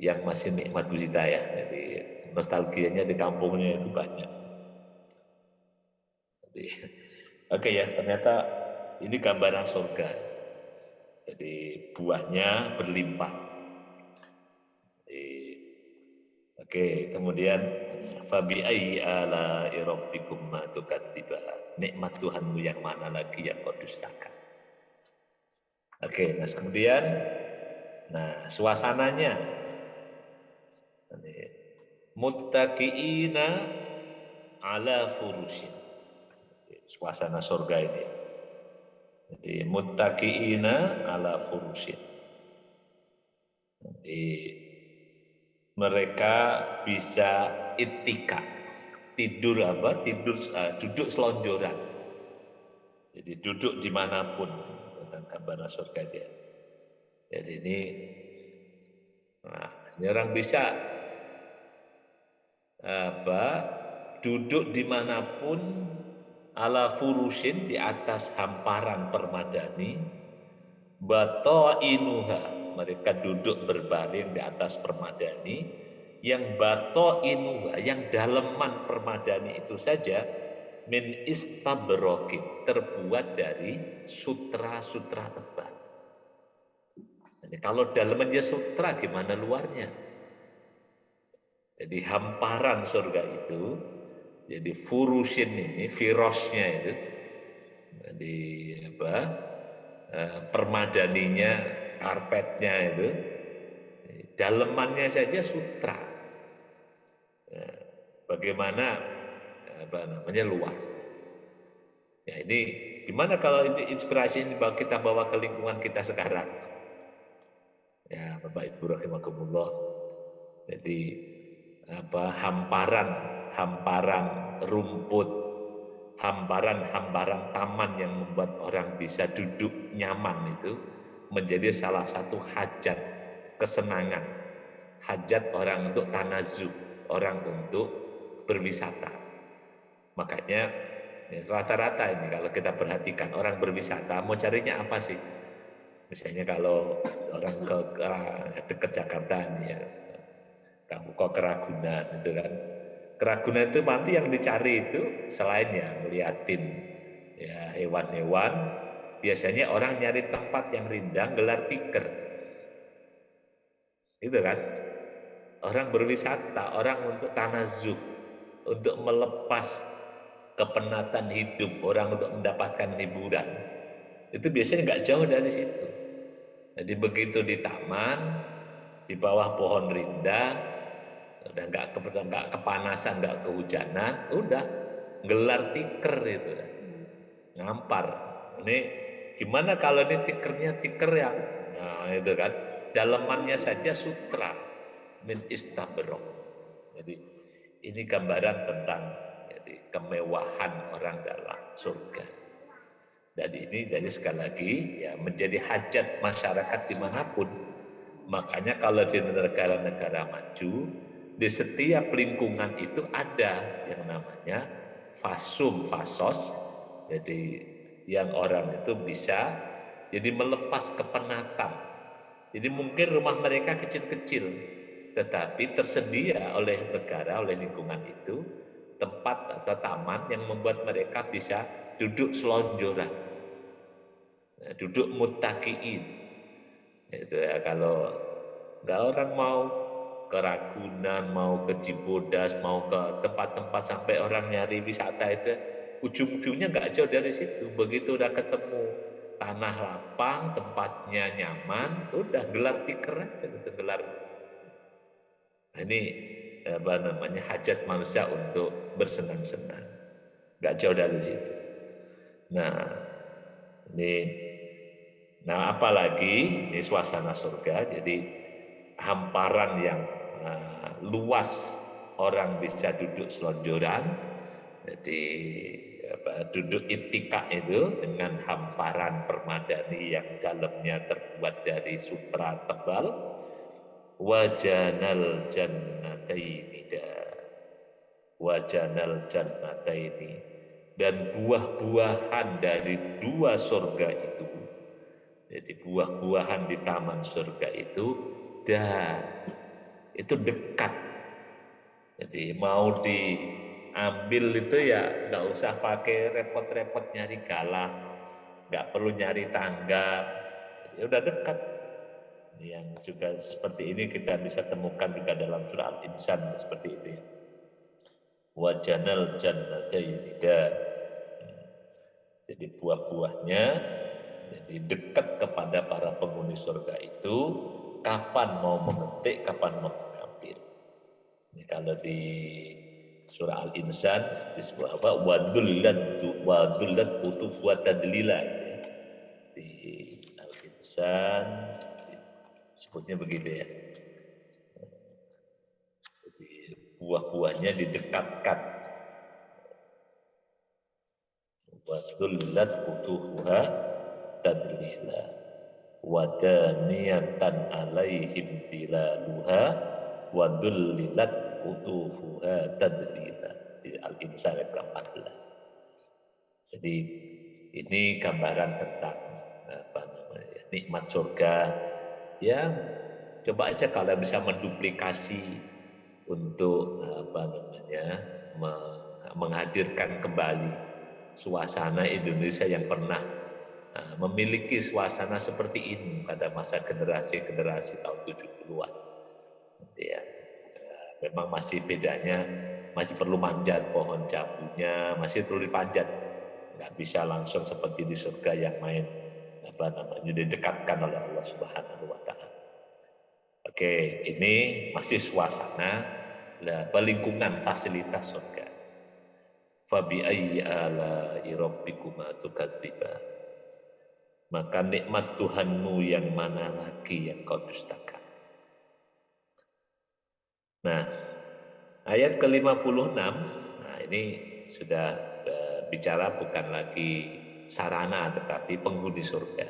yang masih nikmat gusita ya, jadi nostalgianya di kampungnya itu banyak. Jadi, oke ya, ternyata ini gambaran surga. Jadi buahnya berlimpah. Jadi, oke, kemudian fabi ayyi ala rabbikum ma tukadziban. Nikmat Tuhanmu yang mana lagi yang kau dustakan. Oke, nah kemudian suasananya muttaqiina ala furushin. Suasana surga ini. Jadi muttaqiina ala furushin. Jadi mereka bisa ittika, tidur duduk selonjoran. Jadi duduk dimanapun tentang gambaran surga dia. Jadi ini orang bisa duduk dimanapun ala furusin di atas hamparan permadani, batoinuha, mereka duduk berbaring di atas permadani, yang batoinuha, yang daleman permadani itu saja min istabrokin, terbuat dari sutra-sutra tebal. Jadi kalau dalamnya sutra, gimana luarnya? Jadi hamparan surga itu, jadi furusin ini, firosnya itu, jadi permadaninya, karpetnya itu, dalemannya saja sutra. Bagaimana luar? Ya ini gimana kalau ini inspirasi ini kita bawa ke lingkungan kita sekarang? Ya Bapak Ibu rahimakumullah. Jadi hamparan rumput, hamparan taman yang membuat orang bisa duduk nyaman itu menjadi salah satu hajat kesenangan, hajat orang untuk tanazuh, orang untuk berwisata. Makanya rata-rata ini kalau kita perhatikan orang berwisata mau carinya apa sih? Misalnya kalau orang ke dekat Jakarta nih ya, kamu kok Keragunan itu kan. Keragunan itu nanti yang dicari itu selain ya ngeliatin ya hewan-hewan, biasanya orang nyari tempat yang rindang gelar tikar. Itu kan. Orang berwisata, orang untuk tanazuh, untuk melepas kepenatan hidup, orang untuk mendapatkan hiburan. Itu biasanya nggak jauh dari situ. Jadi begitu di taman, di bawah pohon rindang, udah nggak kepanasan, nggak kehujanan, udah gelar tikar itu, ngampar. Ini gimana kalau ini tikernya tiker yang, itu kan, dalemannya saja sutra min istabrok. Jadi ini gambaran tentang jadi kemewahan orang dalam surga. Dan ini dari sekali lagi ya menjadi hajat masyarakat dimanapun. Makanya kalau di negara-negara maju, di setiap lingkungan itu ada yang namanya fasos. Jadi yang orang itu bisa jadi melepas kepenatan. Jadi mungkin rumah mereka kecil-kecil, tetapi tersedia oleh negara, oleh lingkungan itu tempat atau taman yang membuat mereka bisa duduk selonjoran, duduk muttaqiin. Itu ya, kalau nggak orang mau ke Ragunan, mau ke Cibodas, mau ke tempat-tempat sampai orang nyari wisata itu, ujung-ujungnya nggak jauh dari situ. Begitu udah ketemu tanah lapang, tempatnya nyaman, udah gelar tikar aja, gitu, gelar. Nah, ini hajat manusia untuk bersenang-senang, nggak jauh dari situ. Apalagi ini suasana surga, jadi hamparan yang luas, orang bisa duduk selonjoran, jadi duduk ittika itu dengan hamparan permadani yang dalamnya terbuat dari sutra tebal, wajanal jannataini wajanal jannataini, dan buah-buahan dari dua surga itu, jadi buah-buahan di taman surga itu, dan itu dekat. Jadi mau diambil itu ya nggak usah pakai repot-repot nyari galah, nggak perlu nyari tangga, ya udah dekat. Yang juga seperti ini kita bisa temukan juga dalam surah Al-Insan seperti itu ya. Wajanal jannataini dan, jadi buah-buahnya jadi dekat kepada para penghuni surga itu, kapan mau memetik, kapan mau mengambil. Ini kalau di surah Al-Insan disebut apa? Wadullat qutuf wa tadlila. Di Al-Insan disebutnya begitu ya. Jadi buah-buahnya didekatkan. Wadullat qutufuha tadlila wadaniyatan alaihim bilaluha wadullilat qutufuha tadlila, di Al-Insan ayat ke-14. Jadi ini gambaran tentang apa namanya, nikmat surga yang coba aja kalau bisa menduplikasi untuk apa namanya, menghadirkan kembali suasana Indonesia yang pernah memiliki suasana seperti ini pada masa generasi-generasi tahun 70-an. Ya, memang masih bedanya, masih perlu manjat pohon jambunya, masih perlu dipanjat. Nggak bisa langsung seperti di surga yang main apa namanya, didekatkan oleh Allah Subhanahu wa taala. Oke, ini masih suasana lingkungan fasilitas surga. Fabi ayyi ala'i rabbikuma tukadziban, maka nikmat Tuhanmu yang mana lagi yang kau dustakan. Nah, ayat ke-56, nah ini sudah bicara bukan lagi sarana tetapi penghuni surga.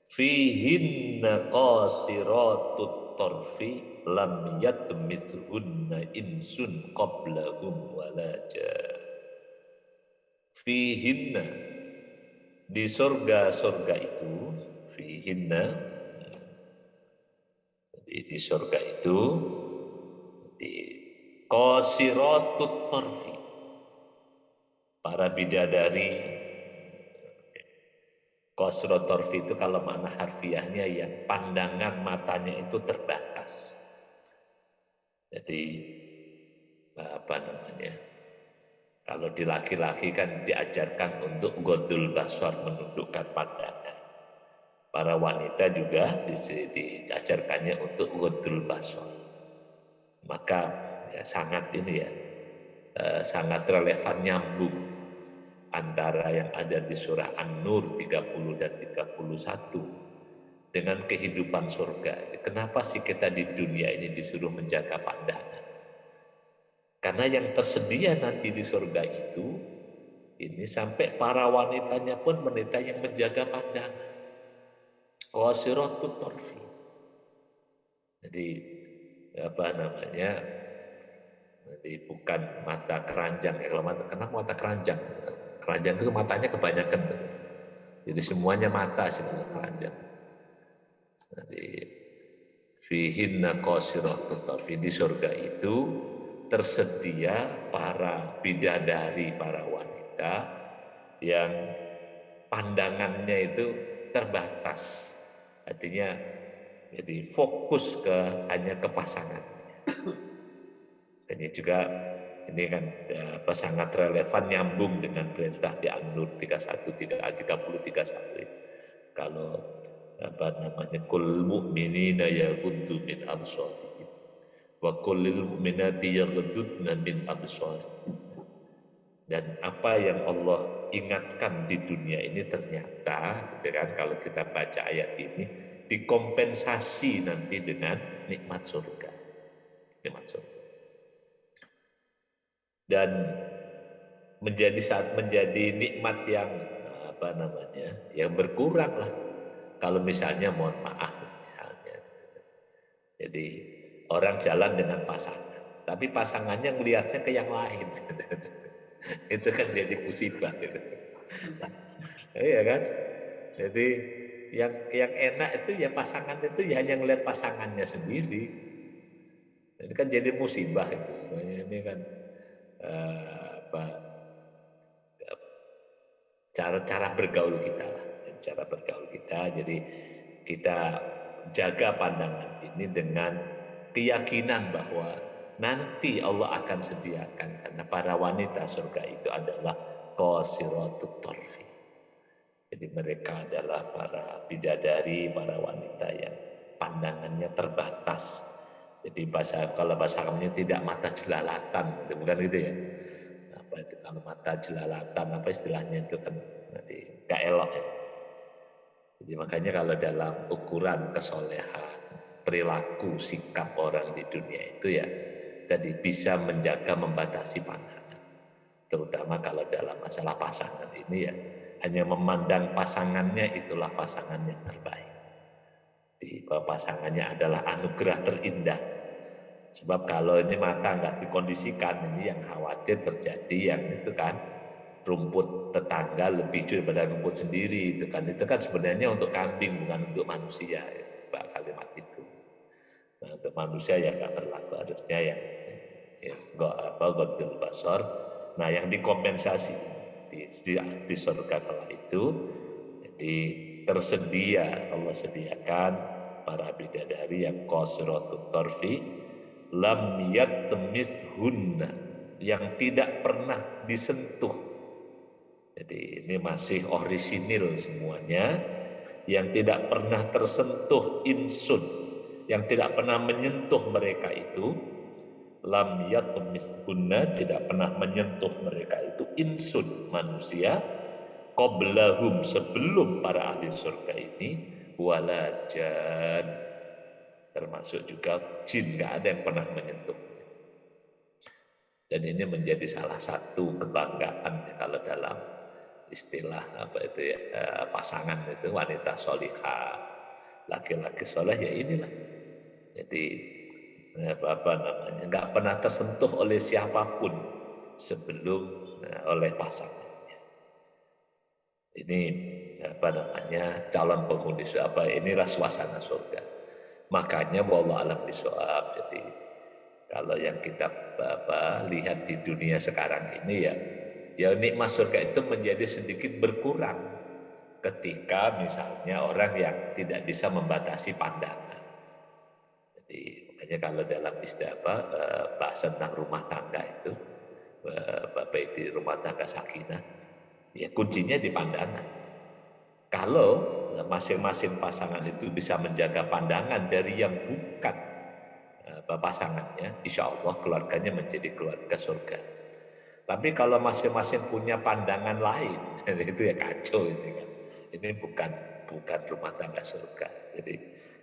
Fihinna qasiratut tarfi lam yatmithunna insun qablahum wala jan. Fihinna, di surga-surga itu, fihinna, di surga itu, di qasiratut tarfi, para bidadari. Qasiratut tarfi itu kalau makna harfiahnya yang pandangan matanya itu terbatas. Jadi apa namanya, kalau di laki-laki kan diajarkan untuk godul basar, menundukkan pandangan. Para wanita juga diajarkannya untuk godul basar. Maka ya, sangat ini ya, sangat relevan, nyambung antara yang ada di surah An-Nur 30 dan 31 dengan kehidupan surga. Kenapa sih kita di dunia ini disuruh menjaga pandangan? Karena yang tersedia nanti di surga itu, ini sampai para wanitanya pun wanita yang menjaga pandangan. Qasiratut tarfi. Jadi apa namanya? Jadi bukan mata keranjang. Kalau kenapa mata keranjang? Keranjang itu matanya kebanyakan. Jadi semuanya mata sebenarnya keranjang. Jadi fihinna qasiratut tarfi, di surga itu tersedia para bidadari, para wanita yang pandangannya itu terbatas. Artinya jadi fokus hanya ke pasangan. Ini juga ini kan sangat relevan, nyambung dengan perintah di An-Nur 30 31. Kalau apa namanya, kul mu'minina yaghuddu min absarihim wa kullil mu'minati yaghudduna min absarihim. Dan apa yang Allah ingatkan di dunia ini ternyata, gitu kan, kalau kita baca ayat ini dikompensasi nanti dengan nikmat surga. Nikmat surga. Dan menjadi nikmat yang apa namanya, yang berkurang lah kalau misalnya, mohon maaf misalnya, jadi orang jalan dengan pasangan tapi pasangannya melihatnya ke yang lain. Itu kan jadi musibah gitu. Iya kan? Jadi yang enak itu ya pasangan itu ya hanya ngelihat pasangannya sendiri. Ini kan jadi musibah itu. Ini kan apa cara bergaul kita lah, cara bergaul kita. Jadi kita jaga pandangan ini dengan keyakinan bahwa nanti Allah akan sediakan, karena para wanita surga itu adalah qasiratut tarfi. Jadi mereka adalah para bidadari, para wanita yang pandangannya terbatas. Jadi kalau bahasa kami tidak mata jelalatan, gitu, bukan gitu ya. Apa itu kalau mata jelalatan, apa istilahnya itu kan nanti gak elok ya. Jadi makanya kalau dalam ukuran kesolehan, perilaku, sikap orang di dunia itu ya tadi bisa menjaga, membatasi pandangan. Terutama kalau dalam masalah pasangan ini ya hanya memandang pasangannya itulah pasangan yang terbaik. Di pasangannya adalah anugerah terindah. Sebab kalau ini mata nggak dikondisikan, ini yang khawatir terjadi yang itu kan rumput tetangga lebih daripada rumput sendiri itu kan sebenarnya untuk kambing bukan untuk manusia ya, kalimat itu. Nah, untuk manusia ya nggak berlaku, harusnya yang godul basor. Nah yang dikompensasi di surga kala itu, jadi tersedia, Allah sediakan para bidadari yang qasiratut tarfi lam yatmishunna, yang tidak pernah disentuh. Jadi ini masih orisinil semuanya, yang tidak pernah tersentuh insun, yang tidak pernah menyentuh mereka itu, lam yatmishunna, tidak pernah menyentuh mereka itu insun, manusia, qablahum, sebelum para ahli surga ini, walajan, termasuk juga jin, nggak ada yang pernah menyentuh. Dan ini menjadi salah satu kebanggaan kalau dalam istilah apa itu ya, pasangan itu wanita solihah, laki-laki soleh, ya inilah. Jadi apa namanya, nggak pernah tersentuh oleh siapapun sebelum oleh pasangannya. Ini apa namanya, calon penghuni apa, inilah suasana surga. Makanya wallahu alam bisawab. Jadi kalau yang kita lihat di dunia sekarang ini ya nikmat surga itu menjadi sedikit berkurang ketika misalnya orang yang tidak bisa membatasi pandangan. Jadi makanya kalau dalam istilah bahasa tentang rumah tangga itu, baik di rumah tangga sakinah, ya kuncinya di pandangan. Kalau masing-masing pasangan itu bisa menjaga pandangan dari yang bukan pasangannya, insya Allah keluarganya menjadi keluarga surga. Tapi kalau masing-masing punya pandangan lain, itu ya kacau ini kan. Ini bukan rumah tangga surga. Jadi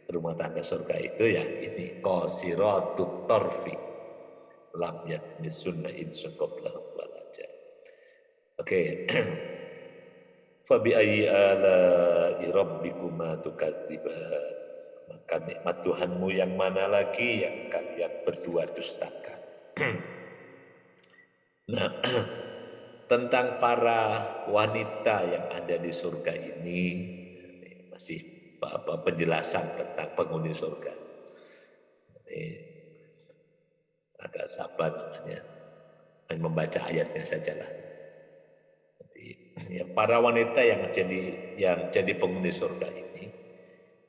rumah tangga surga itu ya ini qasiratut tarfi lam yatmisunna insun qablahum walaja. Oke. Fabi ayyi ala'i rabbikuma tukadziban. Maka nikmat Tuhanmu yang mana lagi yang kalian berdua dustakan. Nah, tentang para wanita yang ada di surga ini masih penjelasan tentang penghuni surga. Ini agak sabar namanya, membaca ayatnya sajalah. Jadi, ya, para wanita yang jadi penghuni surga ini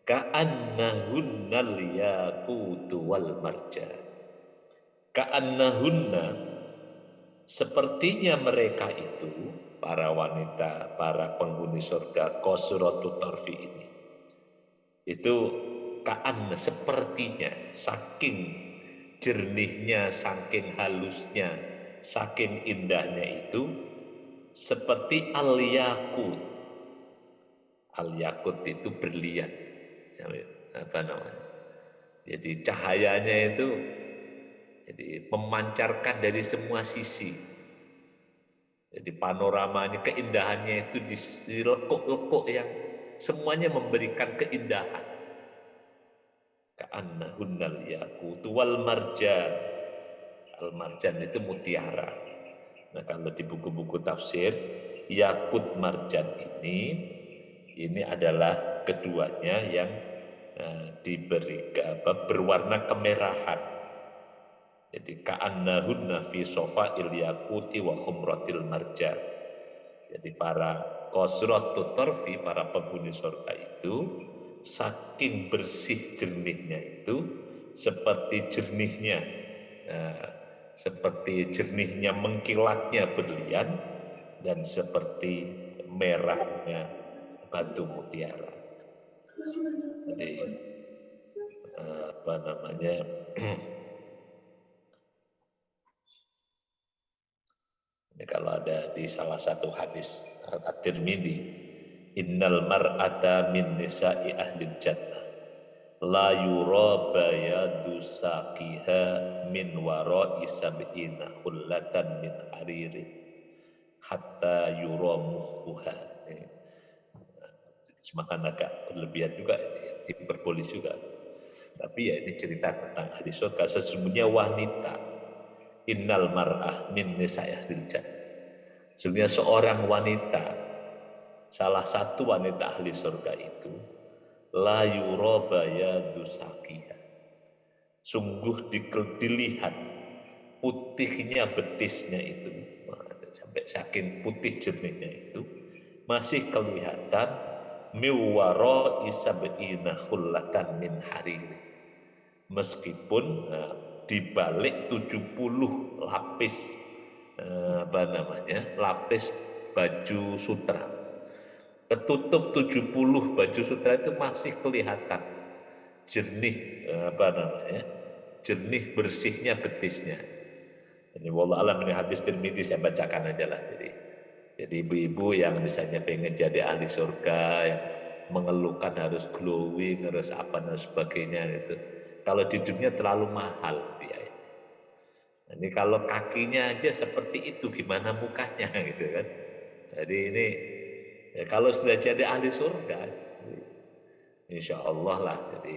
ka'annahunnal yaqutu wal marjan. Ka'annahunna, sepertinya mereka itu, para wanita, para penghuni surga qasiratut tarfi ini, itu ka'anna, sepertinya, saking jernihnya, saking halusnya, saking indahnya itu, seperti al-yakut. Al-yakut itu berlian, apa namanya? Jadi cahayanya itu jadi memancarkan dari semua sisi. Jadi panoramanya, keindahannya itu di lekuk-lekuk yang semuanya memberikan keindahan. Ka'annahunnal yaqutu wal marjan. Al marjan itu mutiara. Nah, kalau di buku-buku tafsir, yakut marjan ini adalah keduanya yang diberi berwarna kemerahan. Jadi ka'annahunna fi sofa'il yakuti wa khumratil marjan. Jadi para qasratut tarfi, para penghuni surga itu saking bersih jernihnya itu seperti jernihnya mengkilatnya berlian dan seperti merahnya batu mutiara. Jadi apa namanya? Ini kalau ada di salah satu hadis At-Tirmidzi, innal mar'ata min nisa'i ahlil jannah la yura bayadu saqiha min wara'i sab'ina khullatan min haririn hatta yura mukhuha. Semakin agak berlebihan juga ini, hiperbolis juga. Tapi ya ini cerita tentang ahli surga. Sesungguhnya wanita, innal mar'ah min nisa'i ahlil jannah. Sesungguhnya seorang wanita, salah satu wanita ahli surga itu, la yura bayadu saqiha. Sungguh dilihat putihnya betisnya itu, sampai saking putih jernihnya itu, masih kelihatan miwaro isab'ina khullatan min hariri. Meskipun dibalik 70 lapis lapis baju sutra, ketutup 70 baju sutra itu masih kelihatan jernih jernih bersihnya betisnya. Ini wallah alam, ini hadis Tirmidzi, saya bacakan aja lah. Jadi ibu-ibu yang misalnya pengen jadi ahli surga, yang mengeluhkan harus glowing, harus apa dan sebagainya itu, kalau di dunia terlalu mahal biaya. Ini kalau kakinya aja seperti itu, gimana mukanya gitu kan? Jadi ini ya, kalau sudah jadi ahli surga, insya Allah lah. Jadi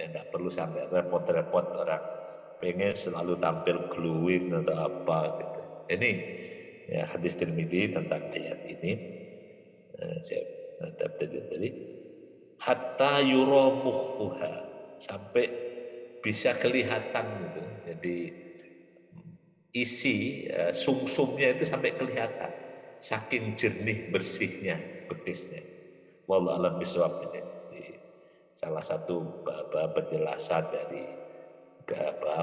nggak perlu sampai repot-repot orang pengen selalu tampil glowing atau apa gitu. Ini ya hadis Tirmidzi tentang ayat ini. Tadi hatta yuramuha, sampai bisa kelihatan gitu. Jadi isi sumsumnya itu sampai kelihatan saking jernih bersihnya betisnya. Wallahu a'lam bishawab. Ini salah satu penjelasan dari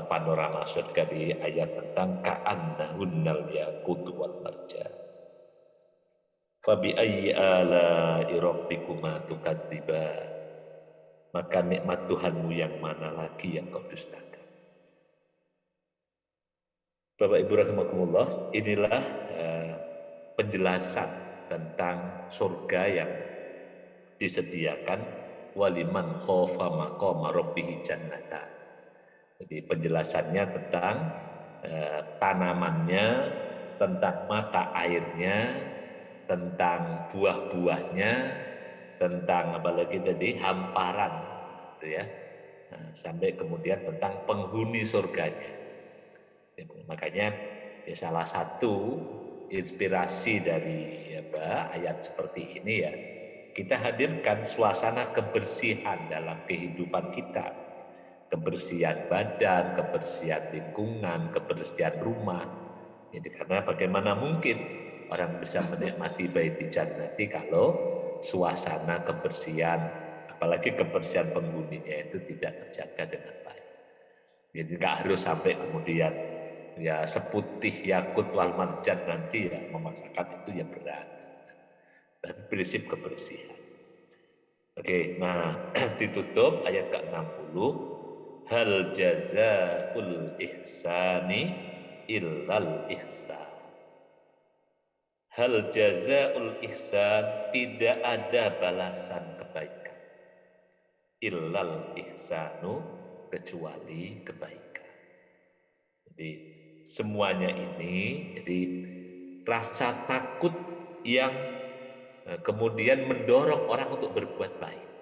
panorama surga di ayat tentang ka'annahunnal yaqut wal marjan. Fa bi ayyi ala'i rabbikuma tukadziban. Maka nikmat Tuhanmu yang mana lagi yang kau dustakan? Bapak Ibu rahimakumullah, inilah penjelasan tentang surga yang disediakan waliman khofa maqama rabbih jannatan. Jadi penjelasannya tentang tanamannya, tentang mata airnya, tentang buah-buahnya, tentang apalagi tadi hamparan, gitu ya. Nah, sampai kemudian tentang penghuni surganya. Makanya ya salah satu inspirasi dari ayat seperti ini ya, kita hadirkan suasana kebersihan dalam kehidupan kita. Kebersihan badan, kebersihan lingkungan, kebersihan rumah. Jadi karena bagaimana mungkin orang bisa menikmati baiti jannati kalau suasana kebersihan, apalagi kebersihan penghuninya itu tidak terjaga dengan baik. Jadi nggak harus sampai kemudian ya seputih yakut wal marjan nanti ya memaksakan itu ya berat. Dan prinsip kebersihan. Oke, nah ditutup ayat ke-60. Hal jazaul ihsani illal ihsan. Hal jazaul ihsan, tidak ada balasan kebaikan. Illal ihsanu, kecuali kebaikan. Jadi semuanya ini, jadi rasa takut yang kemudian mendorong orang untuk berbuat baik.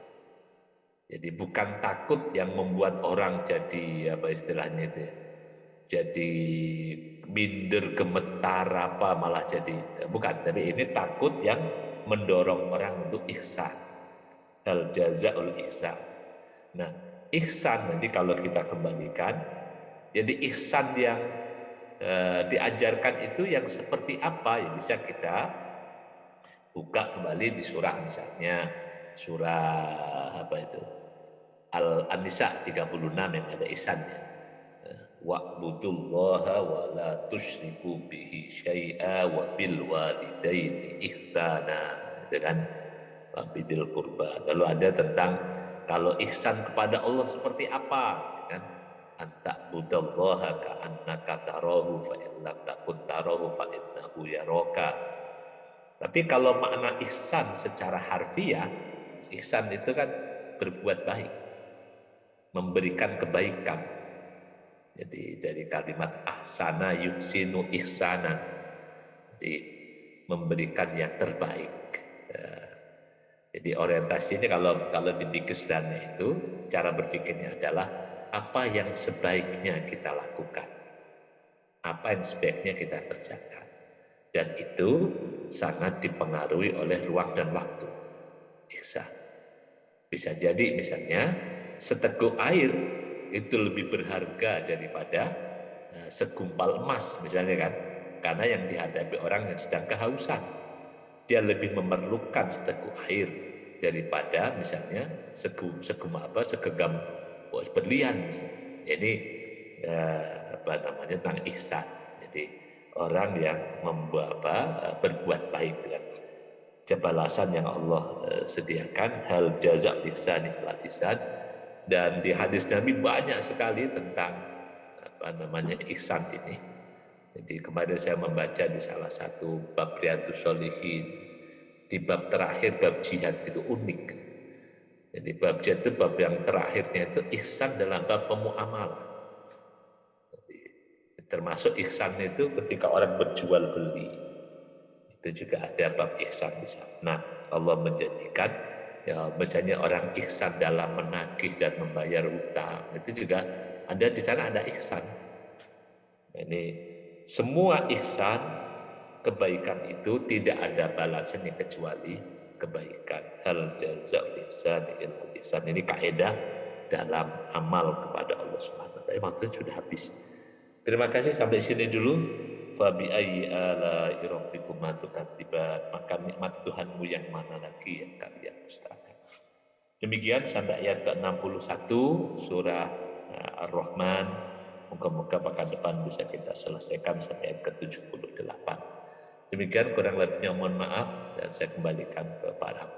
Jadi bukan takut yang membuat orang jadi apa istilahnya itu ya, jadi minder gemetar gemetar apa malah jadi bukan, tapi ini takut yang mendorong orang untuk ihsan. Hal jazaul ihsan. Nah, ihsan nanti kalau kita kembalikan, jadi ihsan yang diajarkan itu yang seperti apa, ya bisa kita buka kembali di surah, misalnya surah apa itu, Al-Nisa 36 yang ada ihsannya. Wa'budullaha wa la tusyriku bihi syai'a wa bil walidaini ihsana, itu kan, bidil kurba. Lalu ada tentang kalau ihsan kepada Allah seperti apa, kan? Anta budallaha ka'annaka tarahu fa in lam takun tarahu fa innahu yaraka. Tapi kalau makna ihsan secara harfiah, ihsan itu kan berbuat baik, memberikan kebaikan. Jadi dari kalimat ahsana yuksinu ihsana, jadi memberikan yang terbaik. Jadi orientasinya kalau di Bikisdana itu cara berpikirnya adalah apa yang sebaiknya kita lakukan, apa yang sebaiknya kita kerjakan, dan itu sangat dipengaruhi oleh ruang dan waktu. Ihsan bisa jadi misalnya seteguk air itu lebih berharga daripada segumpal emas misalnya kan, karena yang dihadapi orang yang sedang kehausan, dia lebih memerlukan seteguk air daripada misalnya segenggam berlian misalnya. Ini apa namanya, tentang ihsan. Jadi orang yang berbuat baik dengan balasan yang Allah sediakan, hal jaza ihsan ala ihsan. Dan di hadis Nabi banyak sekali tentang apa namanya ihsan ini. Jadi kemarin saya membaca di salah satu bab Riyadhus Shalihin, di bab terakhir bab jihad itu unik. Jadi bab jihad itu bab yang terakhirnya itu ihsan dalam bab pemuamalah. Jadi, termasuk ihsan itu ketika orang berjual beli, itu juga ada bab ihsan di sana. Nah, Allah menjanjikan ya, misalnya orang ihsan dalam menagih dan membayar hutang, itu juga ada di sana, ada ihsan. Ini semua ihsan, kebaikan itu tidak ada balasannya kecuali kebaikan. Hal jazaa'ul ihsan illa ihsan. Ini kaidah dalam amal kepada Allah Subhanahu wa taala. Waktu sudah habis. Terima kasih, sampai sini dulu. Fa bi ayyi ala'i rabbikuma tukadziban. Maka nikmat Tuhanmu yang mana lagi yang kalian dustakan. Demikian sampai ayat ke-61 surah Ar-Rahman. Moga-moga pekan depan bisa kita selesaikan sampai ayat ke-78. Demikian kurang lebihnya mohon maaf, dan saya kembalikan ke Pak Ram.